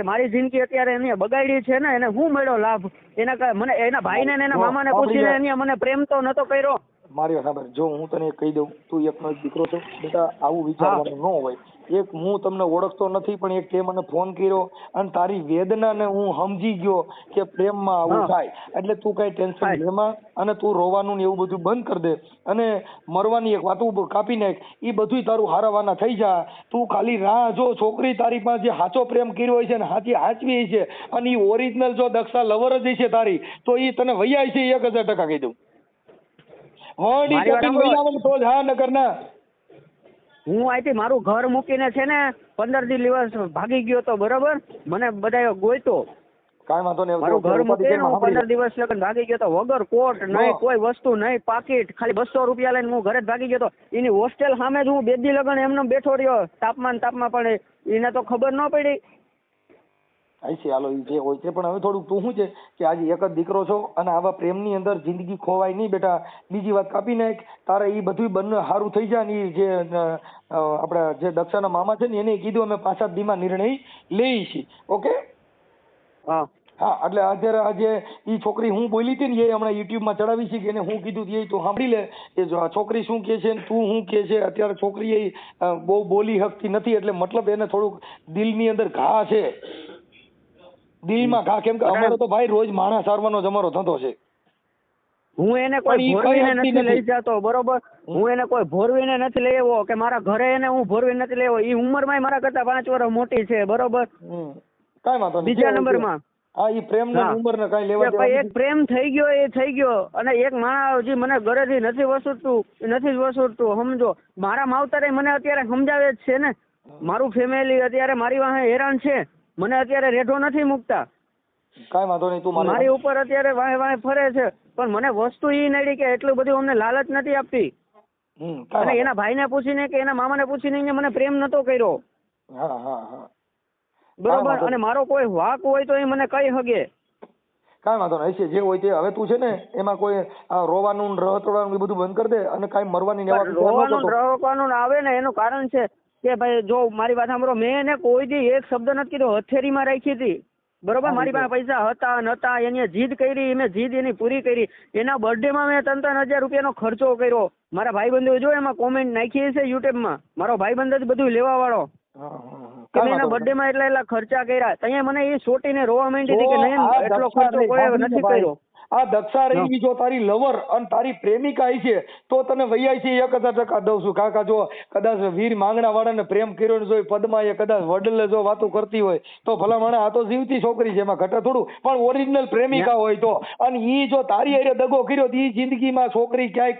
મારી જિંદગી અત્યારે એને બગાડી છે ને, એને હું મળ્યો લાભ? એના મને એના ભાઈને ને એના મામાને પૂછીને એને મને પ્રેમ તો નતો કર્યો. મારી વાત સાંભળ, જો હું તને કહી દઉં, તું એકનો એક દીકરો છો બેટા, આવું વિચારવાનું ન હોય. એક હું તમને ઓળખતો નથી, પણ એક તે મને ફોન કર્યો અને તારી વેદનાને હું સમજી ગયો કે પ્રેમમાં આવું થાય, એટલે તું કઈ ટેન્શન લેમાં અને તું રોવાનું ને એવું બધું બંધ કરી દે અને મરવાની એક વાતું કાપી નાખ. એ બધું તારું હારાવાના થઈ જા. તું ખાલી રાહ જો, છોકરી તારી પાસે જે સાચો પ્રેમ કર્યો હોય છે ને સાચી હાચવી છે, અને એ ઓરિજિનલ જો દક્ષા લવર જ છે તારી, તો એ તને વૈયા છે 1000% કહી દઉં. તો જ હા ન કરના. હું અહીંથી મારું ઘર મૂકીને છે ને 15 દિવસ ભાગી ગયો તો, બરોબર, મને બધા ગોઈતો, કાંઈ વાંધો નહીં, મારું ઘર મૂકીને હું 15 દિવસ લગન ભાગી ગયો તો, વગર કોટ નહીં, કોઈ વસ્તુ નહીં, પાકીટ, ખાલી 200 રૂપિયા લઈને હું ઘરે જ ભાગી ગયો તો. એની હોસ્ટેલ સામે જ હું 2 દી લગન એમને બેઠો રહ્યો, તાપમાન પણ એને તો ખબર ન પડી. છે હાલો એ જે હોય છે, પણ હવે થોડુંક તું શું છે કે આજે એક જ દીકરો છો અને આવા પ્રેમની અંદર જિંદગી ખોવાય નહીં બેટા. બીજી વાત કાપી નાખ, તારે એ બધું બંને સારું થઈ જાય ને. જે આપણા જે દક્ષાના મામા છે ને એને કીધું અમે 5-7 દીમાં નિર્ણય લઈએ છીએ. ઓકે, હા, એટલે અત્યારે આજે એ છોકરી હું બોલી હતી ને એ હમણાં યુટ્યુબમાં ચડાવી છે કે એને હું કીધું એ તું સાંભળી લે. એ જો આ છોકરી શું કે છે ને તું શું કે છે, અત્યારે છોકરી એ બહુ બોલી શકતી નથી, એટલે મતલબ એને થોડુંક દિલની અંદર ઘા છે, દિલમાં ઘા. કેમ કે અમારો તો ભાઈ રોજ માણસ સારવાનો જ અમારો ધંધો છે. હું એને કોઈ ભોરવીને નથી લઈ જતો, બરોબર, હું એને કોઈ ભોરવીને નથી લઈ આવ્યો કે મારા ઘરે એને હું ભોરવીને નથી લઈ આવ્યો. એ ઉંમરમાં મારા કરતા 5 વર્ષ મોટી છે, બરોબર. કાંઈ વાંધો નહીં. બીજા નંબરમાં હા, એ પ્રેમ ને ઉંમર ને કાંઈ લેવા દેવા, એક પ્રેમ થઈ ગયો એ થઈ ગયો, અને એક માણસ હજી મને ઘરેથી નથી વસૂટતું, સમજો. મારા માવતરે મને અત્યારે સમજાવે જ છે ને, મારું ફેમિલી અત્યારે મારી વાહે હેરાન છે, મને અત્યારે રેઢો નથી મૂકતા. કાંઈ વાંધો નહીં, તું મારી ઉપર અત્યારે વાહે વાહે ફરે છે, પણ મને વસ્તુ ઈ નડી કે એટલું બધું અમને લાલચ નથી આપતી. અને એના ભાઈને પૂછીને કે એના મામાને પૂછીને મને પ્રેમ નતો કર્યો. બરોબર, અને મારો કોઈ વાક હોય તો એ મને કહી હગે. કાંઈ વાંધો નહીં, જે હોય તે. હવે તું છે ને એમાં કોઈ રોવાનું રતોડવાનું બધું બંધ કરી દે, અને કાંઈ મરવાની રોવાનું રવાનું આવે ને એનું કારણ છે કે ભાઈ જો મારી વાત સાંભળો, મેં એને કોઈ દી એક શબ્દ નથી કીધો, હથેળીમાં રાખી હતી, બરોબર. મારી પાસે પૈસા હતા નતા, એની જીદ કરી, મેં જીદ એની પૂરી કરી. એના બર્થડે માં મેં 3-3 હજાર રૂપિયાનો ખર્ચો કર્યો. મારા ભાઈબંધો જો એમાં કોમેન્ટ નાખી છે યુટ્યુબમાં, મારો ભાઈબંધ જ બધું લેવા વાળો, એના બર્થડે માં એટલા ખર્ચા કર્યા. ત્યાં મને એ સોટીને રોવા માંડી હતી કે નહીં એટલો ખર્ચો કોઈ નથી કર્યો. આ દક્ષા રહી જો તારી લવર અને તારી પ્રેમિકા છે તો તને વૈયાય છે 1000% દઉં છું કાકા. જો કદાચ વીર માંગણા વાળાને પ્રેમ કર્યો ને જો પદમાં એ કદાચ વડલે જો વાતો કરતી હોય તો ભલા માણે આ તો જીવતી છોકરી છે, એમાં ઘટે થોડું, પણ ઓરિજિનલ પ્રેમિકા હોય તો. અને ઈ જો તારી હારે દગો કર્યો તો ઈ જિંદગીમાં છોકરી ક્યાંય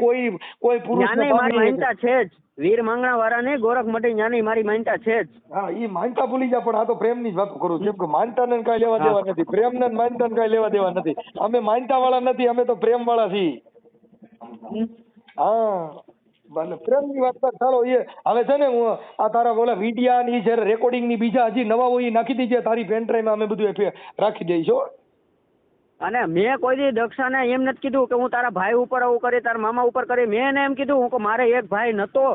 કોઈ પુરુષ ને માનતા છે જ. વીર માંગણા વાળા ને ગોરખ મટી જ્ઞાની મારી માનતા છે જ. હા, ઈ માનતા ભૂલી જા, પણ આ તો પ્રેમ ની જ વાતો કરું છું. કેમ કે માનતા ને કઈ લેવા દેવા નથી, પ્રેમ ને માનતા ને કઈ લેવા દેવા નથી. અમે માનતા વાળા નથી, અમે તો પ્રેમ વાળા છીએ. હા, ભલે પ્રેમ ની વાત કર. ચાલો એ હવે છે ને હું આ તારા બોલા વિડિયા ની જયારે રેકોર્ડિંગ ની બીજા હજી નવા હોય નાખી દીજે તારી પેન ડ્રાઈવ માં, અમે બધું રાખી દઈશું. અને મેં કોઈ દી દક્ષાને એમ નથી કીધું કે હું તારા ભાઈ ઉપર આવું કરી, તારા મામા ઉપર કરી. મેં એને એમ કીધું હું મારે એક ભાઈ નતો,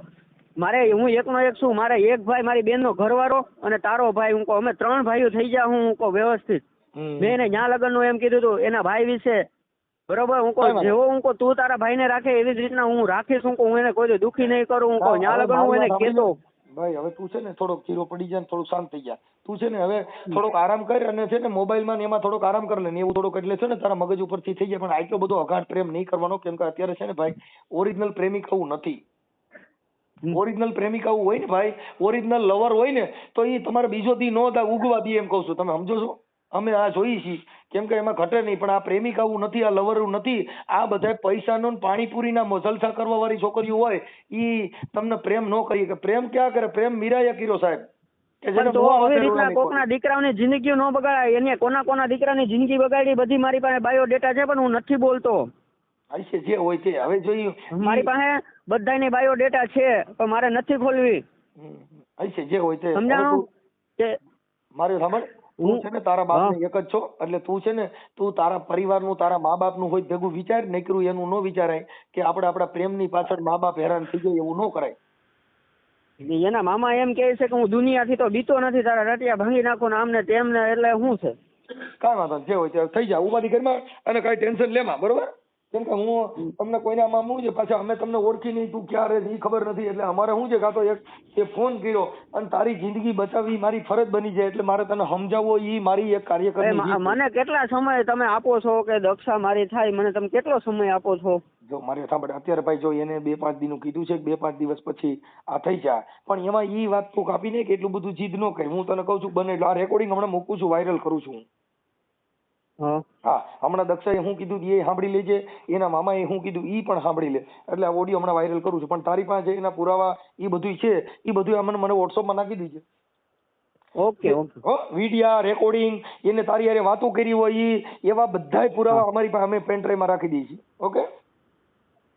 હું એકનો એક છું, મારે એક ભાઈ મારી બેન નો ઘરવાળો અને તારો ભાઈ, હું અમે 3 ભાઈઓ થઈ ગયા. હું વ્યવસ્થિત મેં એને જ્યાં લગન નું એમ કીધું હતું એના ભાઈ વિશે, બરોબર. હું જેવો તું તારા ભાઈ ને રાખે એવી જ રીતના હું રાખીશ. હું એને કોઈ દુખી નહીં કરું. હું જ્યાં લગન હું એને કહેતો ભાઈ હવે તું છે ને થોડોક ચીરો પડી જાય, થોડુંક શાંત થઈ જાય. તું છે ને હવે થોડોક આરામ કર, અને છે ને મોબાઈલ માં એમાં થોડોક આરામ કર લે ને એવું થોડોક, એટલે છે ને તારા મગજ ઉપરથી થઈ જાય. પણ આટલો બધો અઘાટ પ્રેમ નહીં કરવાનો, કેમ કે અત્યારે છે ને ભાઈ ઓરિજિનલ પ્રેમિક આવું નથી. ઓરિજિનલ પ્રેમિક આવું હોય ને ભાઈ, ઓરિજિનલ લવર હોય ને તો એ તમારે બીજો દી નો ઉગવા દે, એમ કઉ છું. તમે સમજો છો? અમે આ જોઈએ છીએ, કેમ કે એમાં ઘટે નહીં. પણ આ પ્રેમિકાવું નથી, આ લવરું નથી, આ બધા પૈસાનો ને પાણીપુરીના જલસા કરવા વાળી છોકરીઓ હોય ઈ તમને પ્રેમ ન કરી કે. પ્રેમ ક્યાં કરે? પ્રેમ મીરાએ કર્યો સાહેબ. કે જેને તો બહુ આવી વાતે રીતના રોવાની કોકના દીકરાઓની જિંદગી ન બગાડાય. એને કોના દીકરાની જિંદગી બગાડી બધી મારી પાસે બાયોડેટા છે, પણ હું નથી બોલતો. હશે જે હોય તે. હવે જોઈએ મારી પાસે બધાની બાયોડેટા છે, પણ મારે નથી ખોલવી. હશે જે હોય તે. સમજાણું કે મારે સાંભળ, તું છે ને તારા બાપને એક જ છો, એટલે તું છે ને તું તારા પરિવારનું, તારા મા બાપનું હોય ભેગું વિચાર. નીકળું એનું ન વિચારાય કે આપણે આપણા પ્રેમની પાછળ મા બાપ હેરાન થઈ જાય, એવું ન કરાય. એના મામા એમ કહે છે કે હું દુનિયાથી તો બીતો નથી, તારા રટિયા ભાંગી નાખો ને આમને તેમને, એટલે શું છે? કાંઈ વાંધો નહીં, જે હોય તે થઈ જાય ઉપાધિ ઘરમાં, અને કાંઈ ટેન્શન લેમાં, બરોબર? કેમ કે હું તમને કોઈને આમાં શું છે, પાછા અમે તમને ઓળખી નહીં, તું ક્યાં રહે એ ખબર નથી, એટલે અમારે શું છે કાં તો એક તે ફોન કર્યો અને તારી જિંદગી બચાવવી મારી ફરજ બની જાય, એટલે મારે તને સમજાવવો એ મારી એક કાર્યકરની. મને કેટલા સમય તમે આપો છો કે દક્ષા મારી થાય, મને તમે કેટલો સમય આપો છો? જો મારે સાંભળે, અત્યારે ભાઈ જો એને 2-5 દિનનું કીધું છે કે 2-5 દિવસ પછી આ થઈ જાય, પણ એમાં ઈ વાત તું કાપી નહીં કે એટલું બધું જીદ ન કરી. હું તને કહું છું બને એટલે આ રેકોર્ડિંગ હમણાં મૂકું છું, વાયરલ કરું છું. હા, હમણાં દક્ષાએ શું કીધું એ સાંભળી લેજે, એના મામાએ શું કીધું એ પણ સાંભળી લે. એટલે આ ઓડિયો હમણાં વાયરલ કરું છું. પણ તારી પાસે એના પુરાવા એ બધું છે, એ બધું મને વોટ્સઅપમાં નાખી દેજે. Okay okay. વિડિયા રેકોર્ડિંગ, એને તારી હારે વાતો કરી હોય એવા બધાય પુરાવા અમારી પાસે અમે પેનડ્રાઈવમાં રાખી દઈએ છીએ. Okay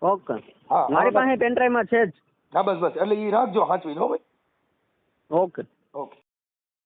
okay. હા, મારી પાસે પેનડ્રાઈવમાં છે જ. હા બસ એટલે એ રાખજો સાચવીને. હો ભાઈ. Okay okay.